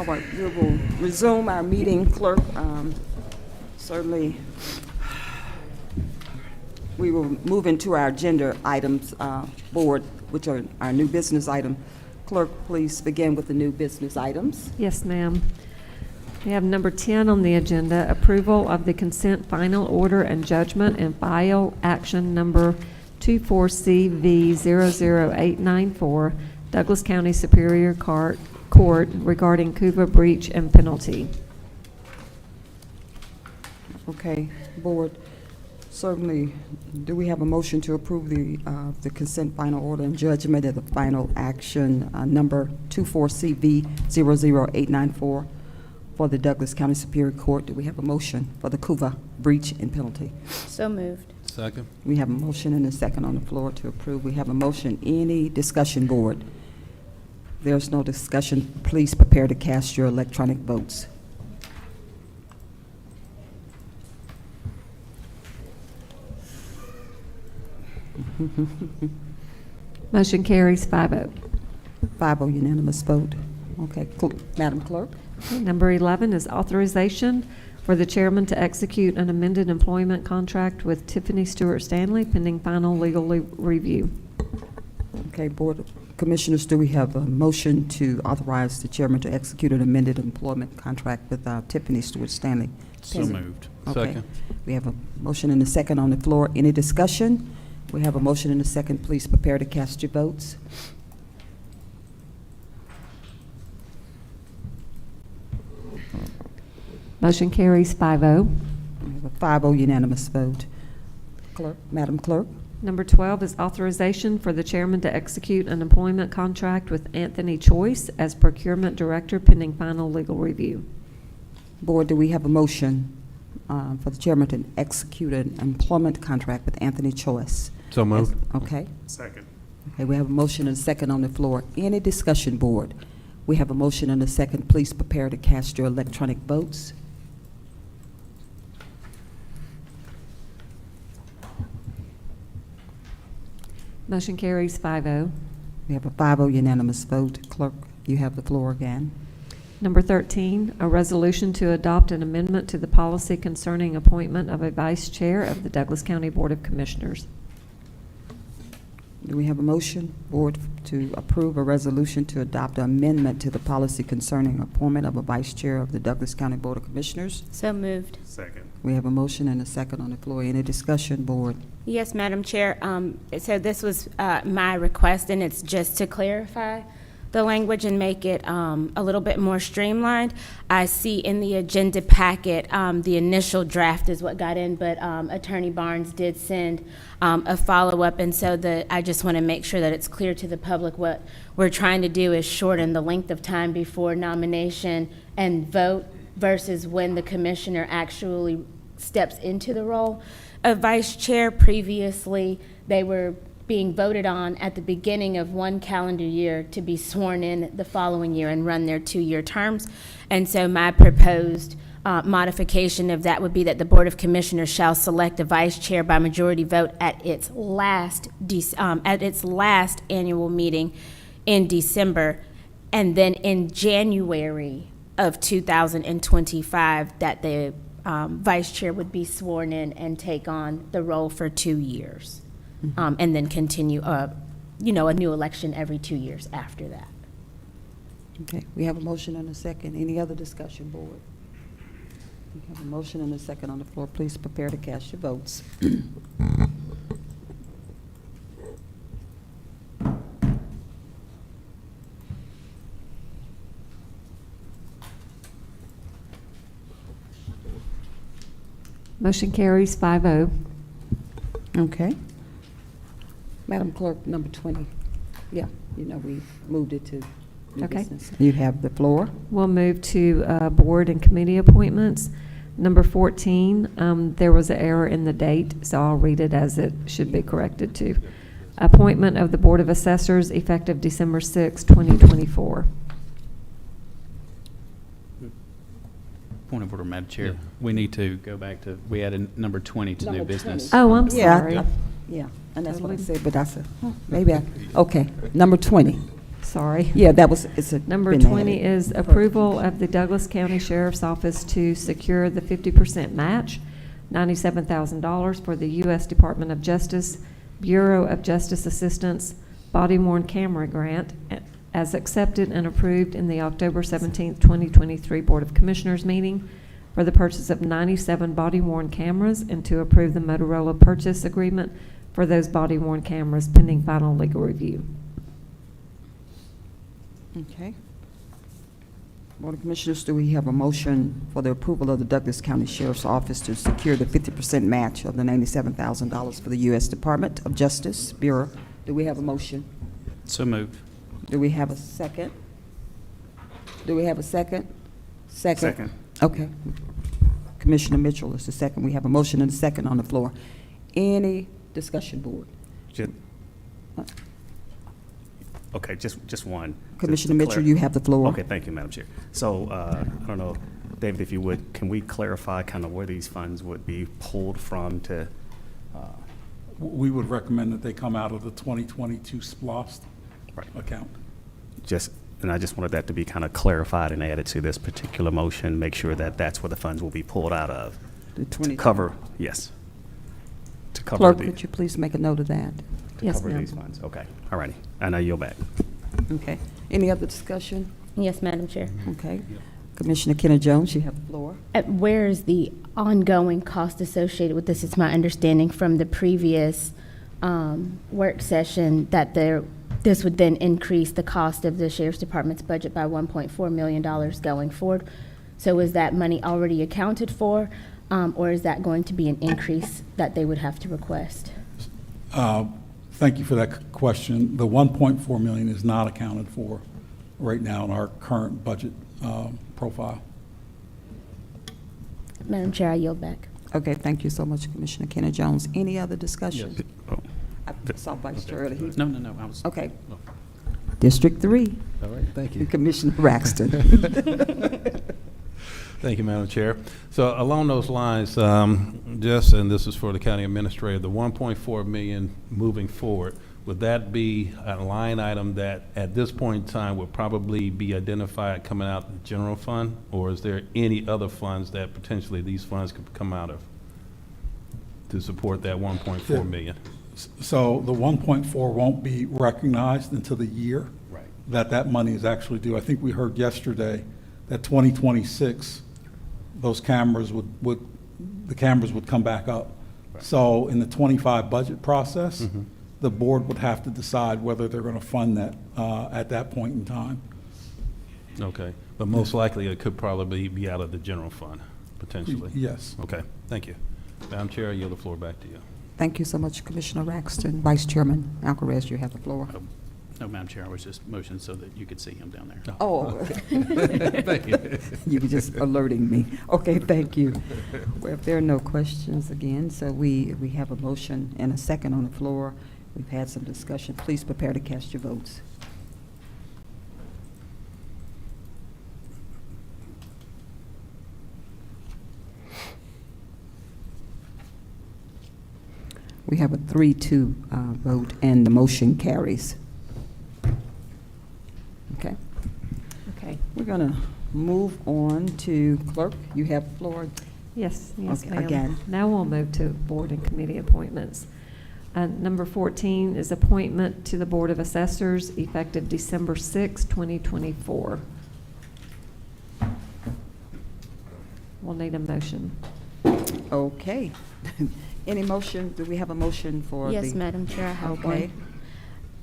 right, we will resume our meeting, clerk. Certainly, we will move into our agenda items board, which are our new business item. Clerk, please begin with the new business items. Yes, ma'am. We have number 10 on the agenda, approval of the consent final order and judgment and file action number 24CV00894, Douglas County Superior Court regarding CUVA breach and penalty. Okay, board, certainly, do we have a motion to approve the consent final order and judgment of the final action number 24CV00894 for the Douglas County Superior Court? Do we have a motion for the CUVA breach and penalty? So moved. Second. We have a motion and a second on the floor to approve. We have a motion. Any discussion, board? There's no discussion. Please prepare to cast your electronic votes. Motion carries 5-0. 5-0 unanimous vote. Okay, Madam Clerk. Number 11 is authorization for the chairman to execute an amended employment contract with Tiffany Stewart Stanley pending final legal review. Okay, Board of Commissioners, do we have a motion to authorize the chairman to execute an amended employment contract with Tiffany Stewart Stanley? So moved. Okay. Second. We have a motion and a second on the floor. Any discussion? We have a motion and a second. Please prepare to cast your votes. Motion carries 5-0. We have a 5-0 unanimous vote. Clerk, Madam Clerk. Number 12 is authorization for the chairman to execute an employment contract with Anthony Choice as procurement director pending final legal review. Board, do we have a motion for the chairman to execute an employment contract with Anthony Choice? So moved. Okay. Second. Okay, we have a motion and a second on the floor. Any discussion, board? We have a motion and a second. Please prepare to cast your electronic votes. Motion carries 5-0. We have a 5-0 unanimous vote. Clerk, you have the floor again. Number 13, a resolution to adopt an amendment to the policy concerning appointment of a vice chair of the Douglas County Board of Commissioners. Do we have a motion, board, to approve a resolution to adopt an amendment to the policy concerning appointment of a vice chair of the Douglas County Board of Commissioners? So moved. Second. We have a motion and a second on the floor. Any discussion, board? Yes, Madam Chair. So this was my request, and it's just to clarify the language and make it a little bit more streamlined. I see in the agenda packet, the initial draft is what got in, but Attorney Barnes did send a follow-up, and so I just want to make sure that it's clear to the public what we're trying to do is shorten the length of time before nomination and vote versus when the commissioner actually steps into the role of vice chair. Previously, they were being voted on at the beginning of one calendar year to be sworn in the following year and run their 2-year terms. And so my proposed modification of that would be that the Board of Commissioners shall select a vice chair by majority vote at its last annual meeting in December, and then in January of 2025 that the vice chair would be sworn in and take on the role for 2 years. And then continue, a new election every 2 years after that. Okay, we have a motion and a second. Any other discussion, board? We have a motion and a second on the floor. Please prepare to cast your votes. Motion carries 5-0. Okay. Madam Clerk, number 20. Yeah, we moved it to new Okay. business. You have the floor. We'll move to board and committee appointments. Number 14, there was an error in the date, so I'll read it as it should be corrected to. Appointment of the Board of Assessors effective December 6, 2024. Point of order, Madam Chair. Yeah. We need to go back to, we added number 20 to new Number business. 20. Oh, I'm Yeah, sorry. Yeah, and that's what I said, but I said, maybe okay. Number 20. Sorry. Yeah, that was, it's a. Number been 20 added. is approval of the Douglas County Sheriff's Office to secure the 50% match, $97,000 for the U.S. Department of Justice, Bureau of Justice Assistance body-worn camera grant as accepted and approved in the October 17, 2023 Board of Commissioners meeting for the purchase of 97 body-worn cameras and to approve the Motorola purchase agreement for those body-worn cameras pending final legal review. Okay. Board of Commissioners, do we have a motion for the approval of the Douglas County Sheriff's Office to secure the 50% match of the $97,000 for the U.S. Department of Justice Bureau? Do we have a motion? So moved. Do we have a second? Do we have a second? Second. Okay. Commissioner Mitchell is the second. We have a motion and a second on the floor. Any discussion, board? Okay, just one. Commissioner Mitchell, you have the floor. Okay, thank you, Madam Chair. So, I don't know, David, if you would, can we clarify kind of where these funds would be pulled from to, We would recommend that they come out of the 2022 SPLOST account. and I just wanted that to be kind of clarified and added to this particular motion, make sure that that's where the funds will be pulled out of. The To 20 cover, yes. To cover Clerk, the, could you please make a note of that? to Yes, cover ma'am. these funds. Okay, all righty. And I yield back. Okay. Any other discussion? Yes, Madam Chair. Okay. Commissioner Kenna Jones, you have the floor. Where is the ongoing cost associated with this? It's my understanding from the previous work session that this would then increase the cost of the Sheriff's Department's budget by $1.4 million going forward. So is that money already accounted for, or is that going to be an increase that they would have to request? Thank you for that question. The 1.4 million is not accounted for right now in our current budget profile. Madam Chair, I yield back. Okay, thank you so much, Commissioner Kenna Jones. Any other discussion? Oh, I saw Vice Chair earlier. No, I was. Okay. District 3, All right, thank you. Commissioner Braxton. Thank you, Madam Chair. So along those lines, and this is for the county administrator, the 1.4 million moving forward, would that be a line item that at this point in time would probably be identified coming out of the general fund? Or is there any other funds that potentially these funds could come out of to support that 1.4 million? So the 1.4 won't be recognized until the year Right. that money is actually due. I think we heard yesterday that 2026, those cameras the cameras would come back up. Right. So in the 25 budget process, Mhm. the board would have to decide whether they're going to fund that at that point in time. Okay, but most likely it could probably be out of the general fund, potentially? Yes. Okay, thank you. Madam Chair, I yield the floor back to you. Thank you so much, Commissioner Braxton. Vice Chairman Alcaraz, you have the floor. No, Madam Chair, I was just motioning so that you could see him down there. Oh. Thank you. You were just alerting me. Okay, thank you. Well, if there are no questions again, so we have a motion and a second on the floor. We've had some discussion. Please prepare to cast your votes. We have a 3-2 vote, and the motion carries. Okay. Okay. We're going to move on to clerk. You have the floor. Yes, Okay, ma'am. again. Now we'll move to board and committee appointments. Number 14 is appointment to the Board of Assessors effective December 6, 2024. We'll need a motion. Okay. Any motion? Do we have a motion for the? Yes, Madam Chair, I have Okay.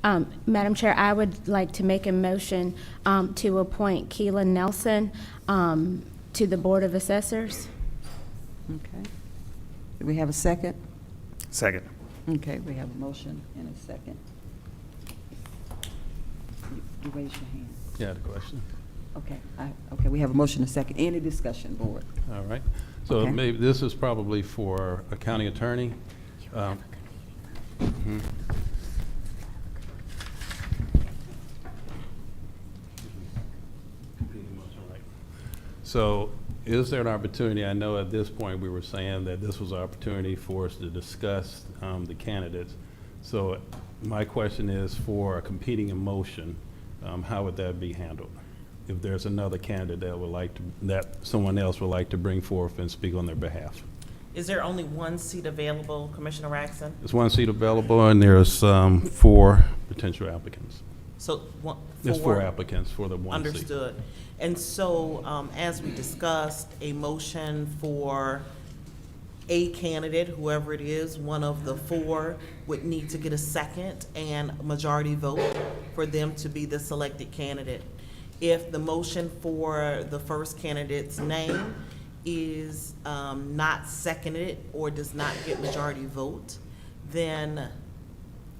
one. Madam Chair, I would like to make a motion to appoint Keelan Nelson to the Board of Assessors. Okay. Do we have a second? Second. Okay, we have a motion and a second. You raise your hand. You had a question? Okay, okay, we have a motion and a second. Any discussion, board? All right. So Okay. maybe this is probably for a county attorney. Mhm. So is there an opportunity, I know at this point we were saying that this was an opportunity for us to discuss the candidates. So my question is for a competing motion, how would that be handled? If there's another candidate that would like to, that someone else would like to bring forth and speak on their behalf. Is there only one seat available, Commissioner Raxon? There's one seat available, and there's 4 potential applicants. So, There's 4 applicants for the one seat. Understood. And so, as we discussed, a motion for a candidate, whoever it is, one of the 4, would need to get a second and a majority vote for them to be the selected candidate. If the motion for the first candidate's name is not seconded or does not get majority vote, then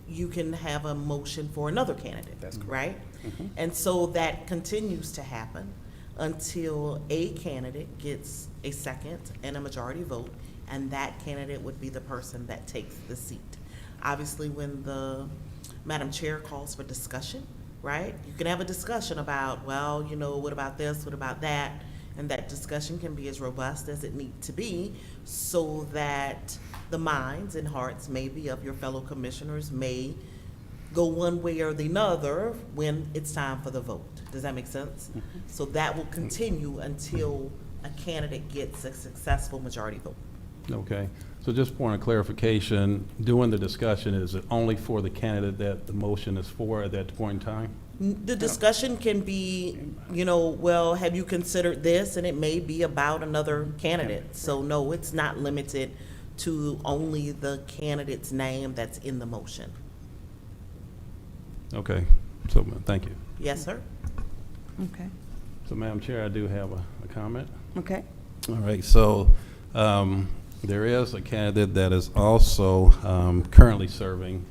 you can have a motion for another candidate, right? Mm-hmm. And so that continues to happen until a candidate gets a second and a majority vote, and that candidate would be the person that takes the seat. Obviously, when the Madam Chair calls for discussion, right, you can have a discussion about, well, you know, what about this, what about that? And that discussion can be as robust as it needs to be so that the minds and hearts maybe of your fellow commissioners may go one way or the other when it's time for the vote. Does that make sense? Mm-hmm. So that will continue until a candidate gets a successful majority vote. Okay, so just point of clarification, during the discussion, is it only for the candidate that the motion is for at that point in time? The discussion can be, you know, well, have you considered this? And it may be about another candidate. So no, it's not limited to only the candidate's name that's in the motion. Okay, so thank you. Yes, sir? Okay. So Madam Chair, I do have a comment. Okay. All right, so there is a candidate that is also currently serving,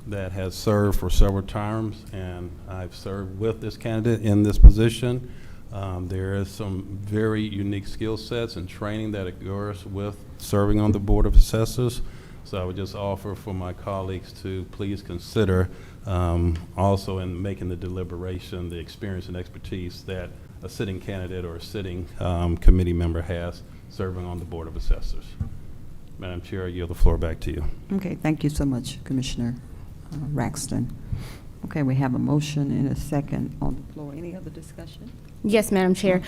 that has served for several terms, and I've served with this candidate in this position. There is some very unique skill sets and training that occurs with serving on the Board of Assessors. So I would just offer for my colleagues to please consider also in making the deliberation, the experience and expertise that a sitting candidate or a sitting committee member has serving on the Board of Assessors. Madam Chair, I yield the floor back to you. Okay, thank you so much, Commissioner Raxton. Okay, we have a motion and a second on the floor. Any other discussion? Yes, Madam Chair.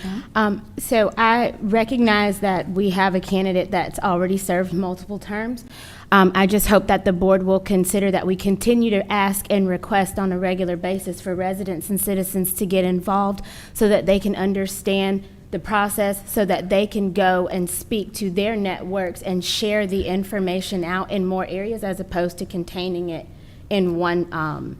So I recognize that we have a candidate that's already served multiple terms. I just hope that the board will consider that we continue to ask and request on a regular basis for residents and citizens to get involved so that they can understand the process, so that they can go and speak to their networks and share the information out in more areas as opposed to containing it in one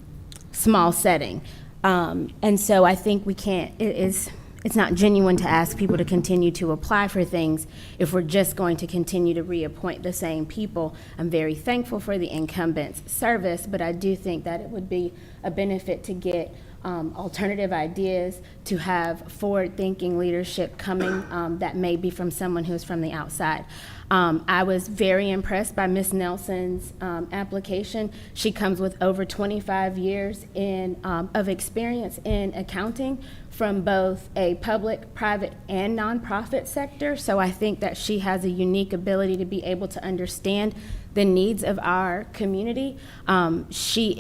small setting. And so I think we can't, it's not genuine to ask people to continue to apply for things if we're just going to continue to reappoint the same people. I'm very thankful for the incumbent's service, but I do think that it would be a benefit to get alternative ideas, to have forward-thinking leadership coming that may be from someone who's from the outside. I was very impressed by Ms. Nelson's application. She comes with over 25 years of experience in accounting from both a public, private, and nonprofit sector. So I think that she has a unique ability to be able to understand the needs of our community. She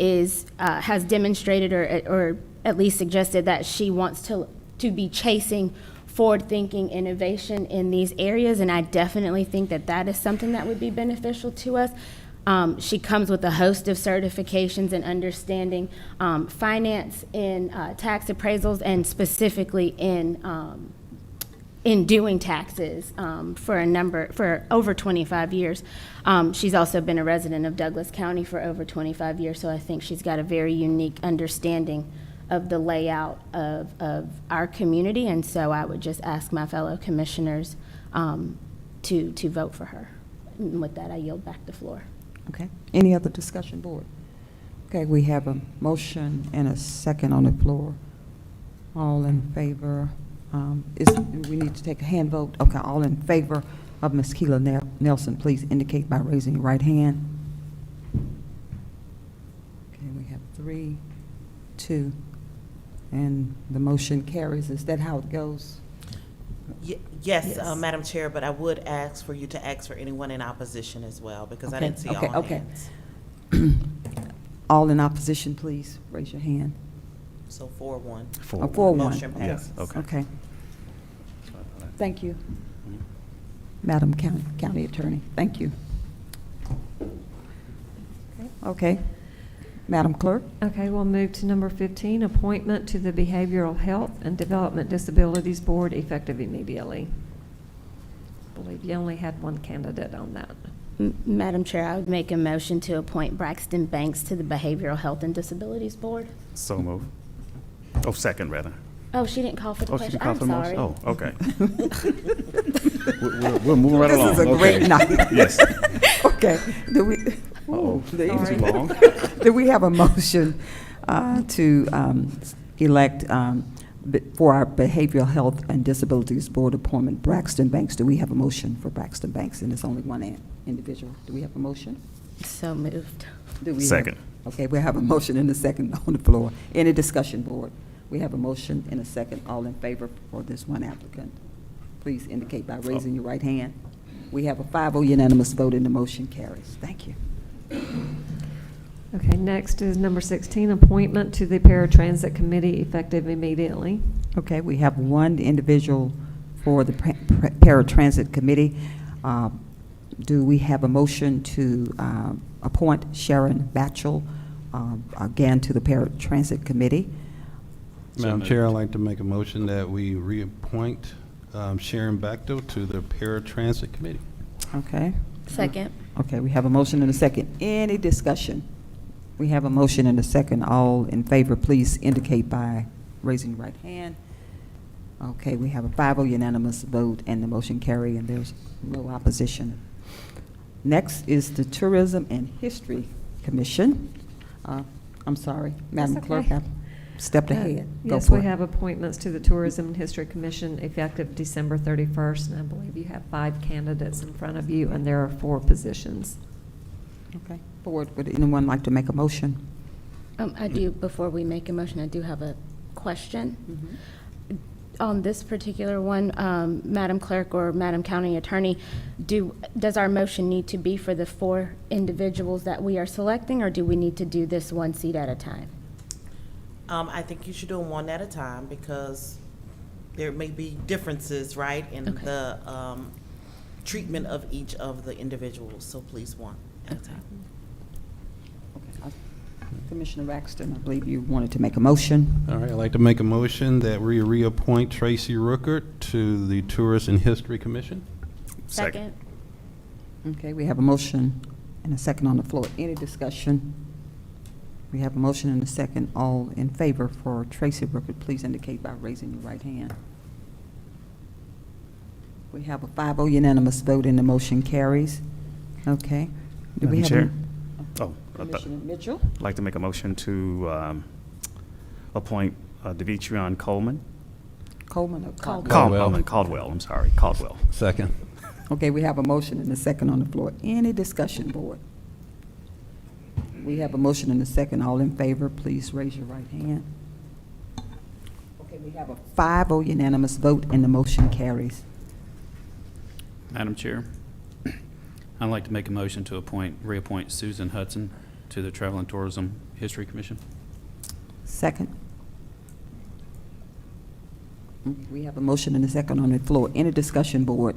has demonstrated or at least suggested that she wants to be chasing forward-thinking innovation in these areas, and I definitely think that that is something that would be beneficial to us. She comes with a host of certifications and understanding finance in tax appraisals, and specifically in doing taxes for over 25 years. She's also been a resident of Douglas County for over 25 years, so I think she's got a very unique understanding of the layout of our community, and so I would just ask my fellow commissioners to vote for her. And with that, I yield back the floor. Okay. Any other discussion, board? Okay, we have a motion and a second on the floor. All in favor? We need to take a hand vote. Okay, all in favor of Ms. Keela Nelson, please indicate by raising your right hand. Okay, we have 3, 2, and the motion carries. Is that how it goes? Yes, Madam Chair, but I would ask for you to ask for anyone in opposition as well, because I didn't see all hands. All in opposition, please raise your hand. So 4-1. A 4-1. Motion Yes, passes. okay. Okay. Thank you. Madam County Attorney, thank you. Okay. Madam Clerk? Okay, we'll move to number 15, appointment to the Behavioral Health and Development Disabilities Board effective immediately. I believe you only had one candidate on that. Madam Chair, I would make a motion to appoint Braxton Banks to the Behavioral Health and Disabilities Board. So move. Oh, second, rather. Oh, she didn't call for the Oh, she question. didn't call I'm for the motion? sorry. Oh, okay. We're moving right along. This is a great Okay. night. Yes. Okay. Do we? Uh-oh, Ooh, too long. Do we have a motion to elect for our Behavioral Health and Disabilities Board appointment Braxton Banks? Do we have a motion for Braxton Banks? And it's only one individual. Do we have a motion? So moved. Do we have- Second. Okay, we have a motion and a second on the floor. Any discussion, board? We have a motion and a second. All in favor for this one applicant? Please indicate by raising your right hand. We have a 5-0 unanimous vote and the motion carries. Thank you. Okay, next is number 16, appointment to the Paratransit Committee effective immediately. Okay, we have one individual for the Paratransit Committee. Do we have a motion to appoint Sharon Batchel again to the Paratransit Committee? Madam Chair, I'd like to make a motion that we reappoint Sharon Bachtel to the Paratransit Committee. Okay. Second. Okay, we have a motion and a second. Any discussion? We have a motion and a second. All in favor, please indicate by raising your right hand. Okay, we have a 5-0 unanimous vote and the motion carry, and there's no opposition. Next is the Tourism and History Commission. I'm sorry, Madam That's Clerk, okay. I stepped ahead. Go Yes, for we it. have appointments to the Tourism and History Commission effective December 31st, and I believe you have 5 candidates in front of you, and there are 4 positions. Okay, board, would anyone like to make a motion? I do, before we make a motion, I do have a question. On this particular one, Madam Clerk or Madam County Attorney, does our motion need to be for the 4 individuals that we are selecting, or do we need to do this one seat at a time? I think you should do them one at a time because there may be differences, right, in Okay. the treatment of each of the individuals, so please one at a time. Okay. Commissioner Raxton, I believe you wanted to make a motion. All right, I'd like to make a motion that we reappoint Tracy Rookert to the Tourist and History Commission. Second. Okay, we have a motion and a second on the floor. Any discussion? We have a motion and a second. All in favor for Tracy Rookert, please indicate by raising your right hand. We have a 5-0 unanimous vote and the motion carries. Okay. Do we Madam have Chair? a- Oh, Commissioner Mitchell? I'd like to make a motion to appoint Devitrion Coleman. Coleman or Caldwell? Caldwell, I'm sorry, Caldwell. Second. Okay, we have a motion and a second on the floor. Any discussion, board? We have a motion and a second. All in favor, please raise your right hand. Okay, we have a 5-0 unanimous vote and the motion carries. Madam Chair, I'd like to make a motion to reappoint Susan Hudson to the Travel and Tourism History Commission. Second. We have a motion and a second on the floor. Any discussion, board?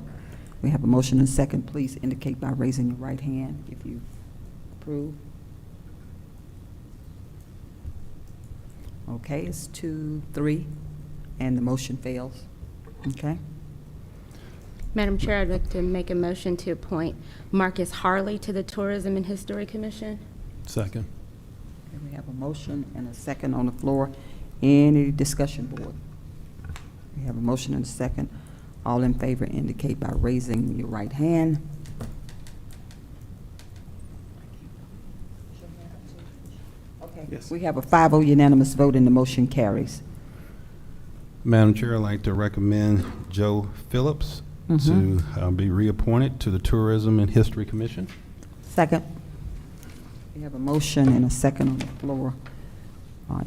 We have a motion and a second. Please indicate by raising your right hand if you approve. Okay, it's 2-3, and the motion fails. Okay? Madam Chair, I'd like to make a motion to appoint Marcus Harley to the Tourism and History Commission. Second. Okay, we have a motion and a second on the floor. Any discussion, board? We have a motion and a second. All in favor indicate by raising your right hand. Okay. Yes. We have a 5-0 unanimous vote and the motion carries. Madam Chair, I'd like to recommend Joe Phillips to be reappointed to the Tourism and History Commission. Second. We have a motion and a second on the floor.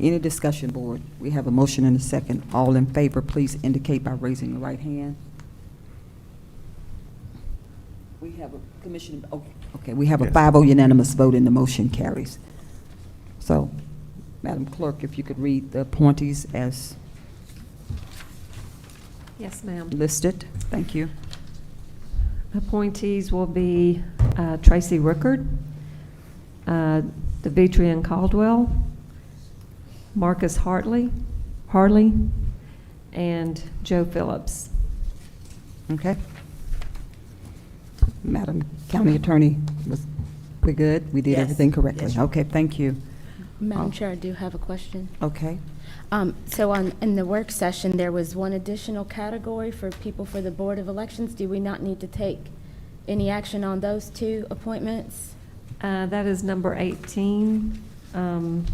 Any discussion, board? We have a motion and a second. All in favor, please indicate by raising your right hand. We have a okay, we have a Yes. 5-0 unanimous vote and the motion carries. So Madam Clerk, if you could read the appointees as Yes, ma'am. listed. Thank you. Appointees will be Tracy Rickard, Demetrian Caldwell, Marcus Hartley, and Joe Phillips. Okay. Madam County Attorney, we good? We did Yes. everything correctly? Yes. Okay, thank you. Madam Chair, I do have a question. Okay. So in the work session, there was one additional category for people for the Board of Elections. Do we not need to take any action on those two appointments? That is number 18.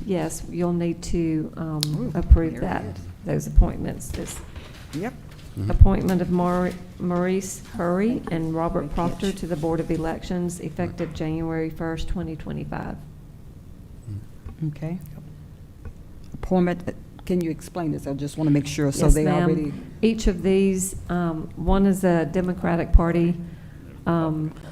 Yes, you'll need to approve there that, it is. those appointments. This Yep. appointment of Maurice Hurry and Robert Proctor to the Board of Elections effective January 1st, 2025. Okay. Appointment, can you explain this? I just want to make sure, so Yes, they ma'am. already. Each of these, one is a Democratic Party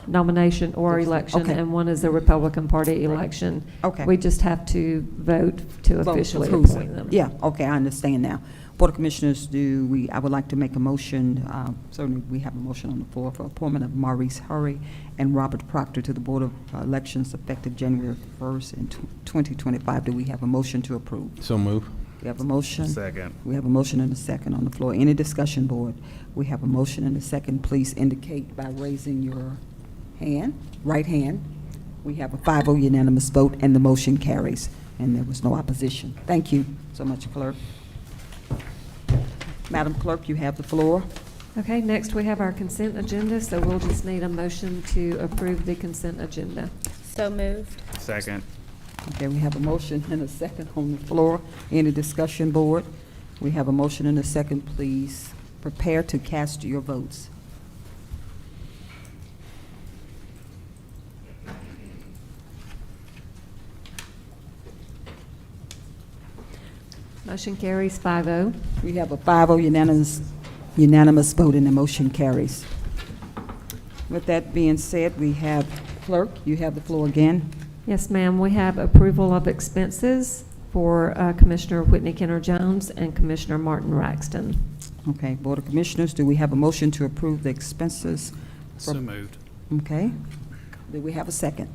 nomination or election, Okay. and one is a Republican Party election. Okay. We just have to vote to Vote officially approve it. appoint them. Yeah, okay, I understand now. Board of Commissioners, I would like to make a motion, certainly we have a motion on the floor for appointment of Maurice Hurry and Robert Proctor to the Board of Elections effective January 1st in 2025. Do we have a motion to approve? So move. We have a motion. Second. We have a motion and a second on the floor. Any discussion, Board? We have a motion and a second. Please indicate by raising your hand, right hand. We have a 5-0 unanimous vote, and the motion carries, and there was no opposition. Thank you so much, Clerk. Madam Clerk, you have the floor. Okay, next we have our consent agenda, so we'll just need a motion to approve the consent agenda. So moved. Second. Okay, we have a motion and a second on the floor. Any discussion, Board? We have a motion and a second. Please prepare to cast your votes. Motion carries 5-0. We have a 5-0 unanimous vote, and the motion carries. With that being said, we have Clerk, you have the floor again. Yes, ma'am. We have approval of expenses for Commissioner Whitney Kenner Jones and Commissioner Martin Raxton. Okay, Board of Commissioners, do we have a motion to approve the expenses? So moved. Okay. Do we have a second?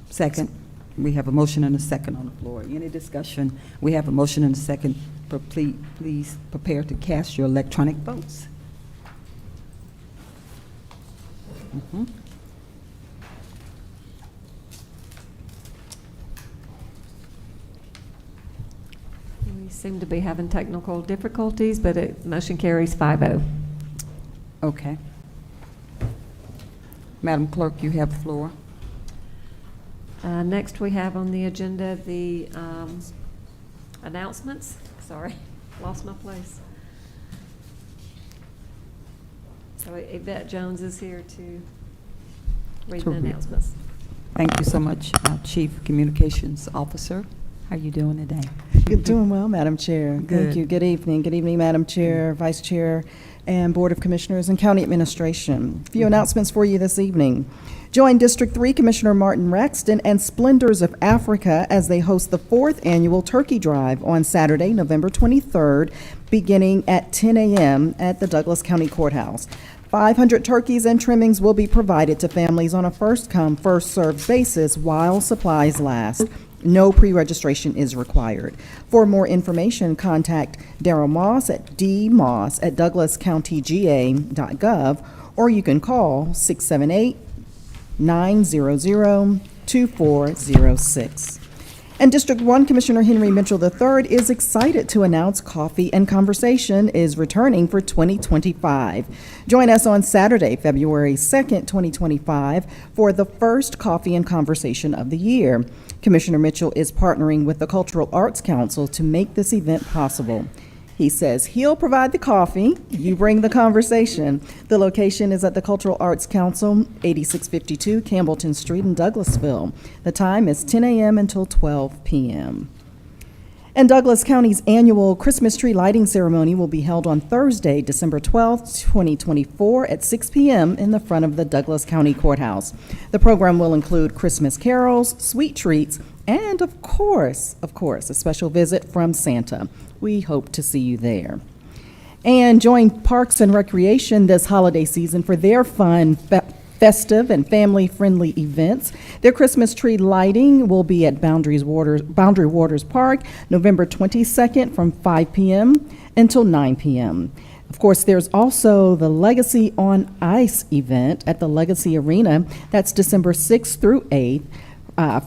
Second. We have a motion and a second on the floor. Any discussion? We have a motion and a second. Please prepare to cast your electronic votes. Mhm. We seem to be having technical difficulties, but motion carries 5-0. Okay. Madam Clerk, you have the floor. Next, we have on the agenda the announcements. Sorry, lost my place. So Yvette Jones is here to read the announcements. Thank you so much, Chief Communications Officer. How are you doing today? Good, doing well, Madam Chair. Good. Thank you. Good evening. Good evening, Madam Chair, Vice Chair, and Board of Commissioners and County Administration. A few announcements for you this evening. Join District 3 Commissioner Martin Raxton and Splendors of Africa as they host the 4th annual Turkey Drive on Saturday, November 23rd, beginning at 10 a.m. at the Douglas County Courthouse. 500 turkeys and trimmings will be provided to families on a first-come, first-served basis while supplies last. No pre-registration is required. For more information, contact Darryl Moss at dmoss@douglascountyga.gov, or you can call 678-900-2406. And District 1 Commissioner Henry Mitchell III is excited to announce Coffee and Conversation is returning for 2025. Join us on Saturday, February 2nd, 2025, for the first Coffee and Conversation of the year. Commissioner Mitchell is partnering with the Cultural Arts Council to make this event possible. He says he'll provide the coffee, you bring the conversation. The location is at the Cultural Arts Council, 8652 Campbellton Street in Douglasville. The time is 10 a.m. until 12 p.m. And Douglas County's annual Christmas tree lighting ceremony will be held on Thursday, December 12th, 2024 at 6 p.m. in the front of the Douglas County Courthouse. The program will include Christmas carols, sweet treats, and of course, a special visit from Santa. We hope to see you there. And join Parks and Recreation this holiday season for their fun, festive, and family-friendly events. Their Christmas tree lighting will be at Boundary Waters Park, November 22nd from 5 p.m. until 9 p.m. Of course, there's also the Legacy on Ice event at the Legacy Arena. That's December 6th through 8th.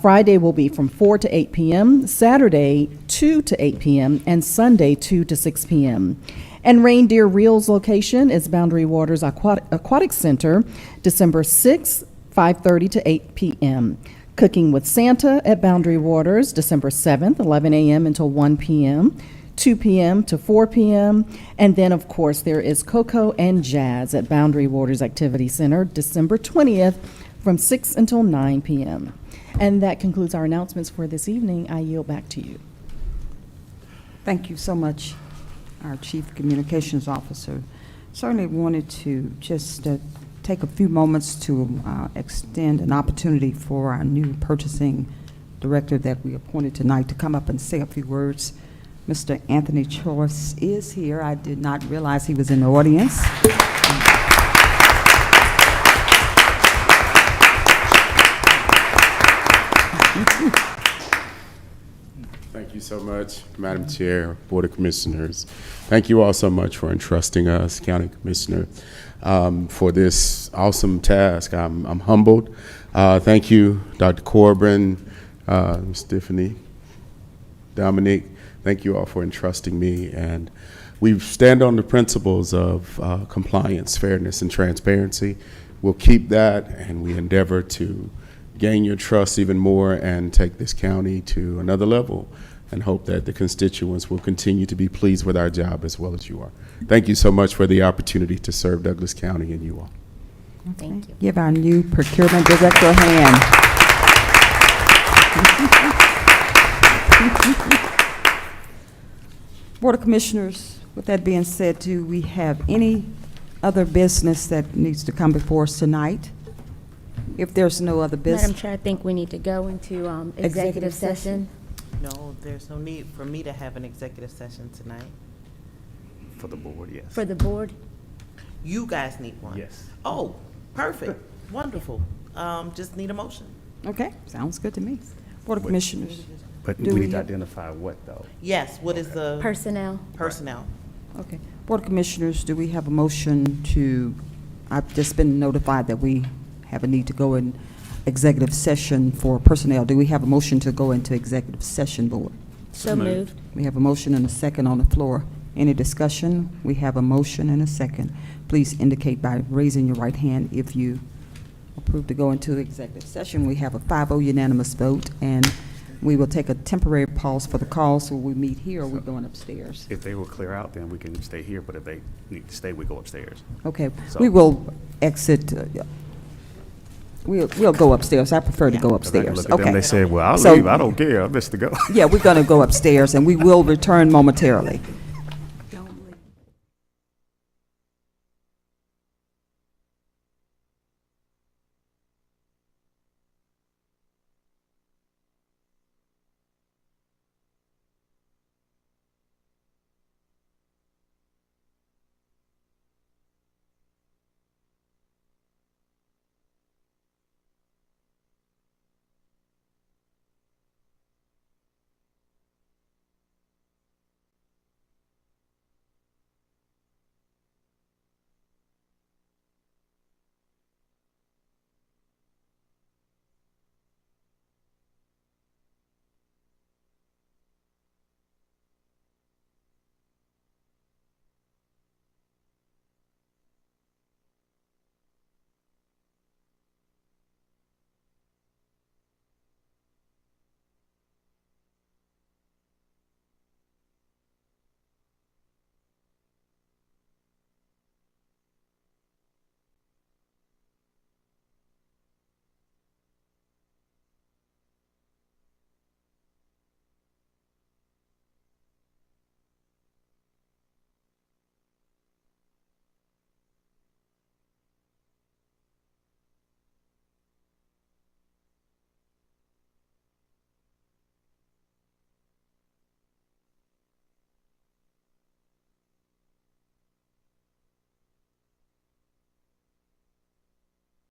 Friday will be from 4 to 8 p.m., Saturday 2 to 8 p.m., and Sunday 2 to 6 p.m. And Reindeer Reel's location is Boundary Waters Aquatic Center, December 6th, 5:30 to 8 p.m. Cooking with Santa at Boundary Waters, December 7th, 11 a.m. until 1 p.m., 2 p.m. to 4 p.m. And then, of course, there is Cocoa and Jazz at Boundary Waters Activity Center, December 20th, from 6 until 9 p.m. And that concludes our announcements for this evening. I yield back to you. Thank you so much, our Chief Communications Officer. Certainly wanted to just take a few moments to extend an opportunity for our new purchasing director that we appointed tonight to come up and say a few words. Mr. Anthony Choice is here. I did not realize he was in the audience. Thank you so much, Madam Chair, Board of Commissioners. Thank you all so much for entrusting us, County Commissioner, for this awesome task. I'm humbled. Thank you, Dr. Corbin, Ms. Tiffany, Dominic. Thank you all for entrusting me. And we stand on the principles of compliance, fairness, and transparency. We'll keep that, and we endeavor to gain your trust even more and take this county to another level, and hope that the constituents will continue to be pleased with our job as well as you are. Thank you so much for the opportunity to serve Douglas County and you all. Thank you. Give our new procurement director a hand. Board of Commissioners, with that being said, do we have any other business that needs to come before us tonight? If there's no other business. Madam Chair, I think we need to go into executive session. No, there's no need for me to have an executive session tonight. For the board, yes. For the board? You guys need one? Yes. Oh, perfect, wonderful. Just need a motion. Okay, sounds good to me. Board of Commissioners. But do we need to have- identify what, though? Yes, what is the? Personnel. Personnel. Okay. Board of Commissioners, do we have a motion to, I've just been notified that we have a need to go in executive session for personnel. Do we have a motion to go into executive session, Board? So moved. We have a motion and a second on the floor. Any discussion? We have a motion and a second. Please indicate by raising your right hand if you approve to go into executive session. We have a 5-0 unanimous vote, and we will take a temporary pause for the call, so we meet here or we're going upstairs. If they will clear out, then we can stay here, but if they need to stay, we go upstairs. Okay, So- we will exit, we'll go upstairs. I prefer to go 'Cause I upstairs. can look at them, Okay. they said, well, I'll So- leave, I don't care, I'm just to go. Yeah, we're going to go upstairs, and we will return momentarily.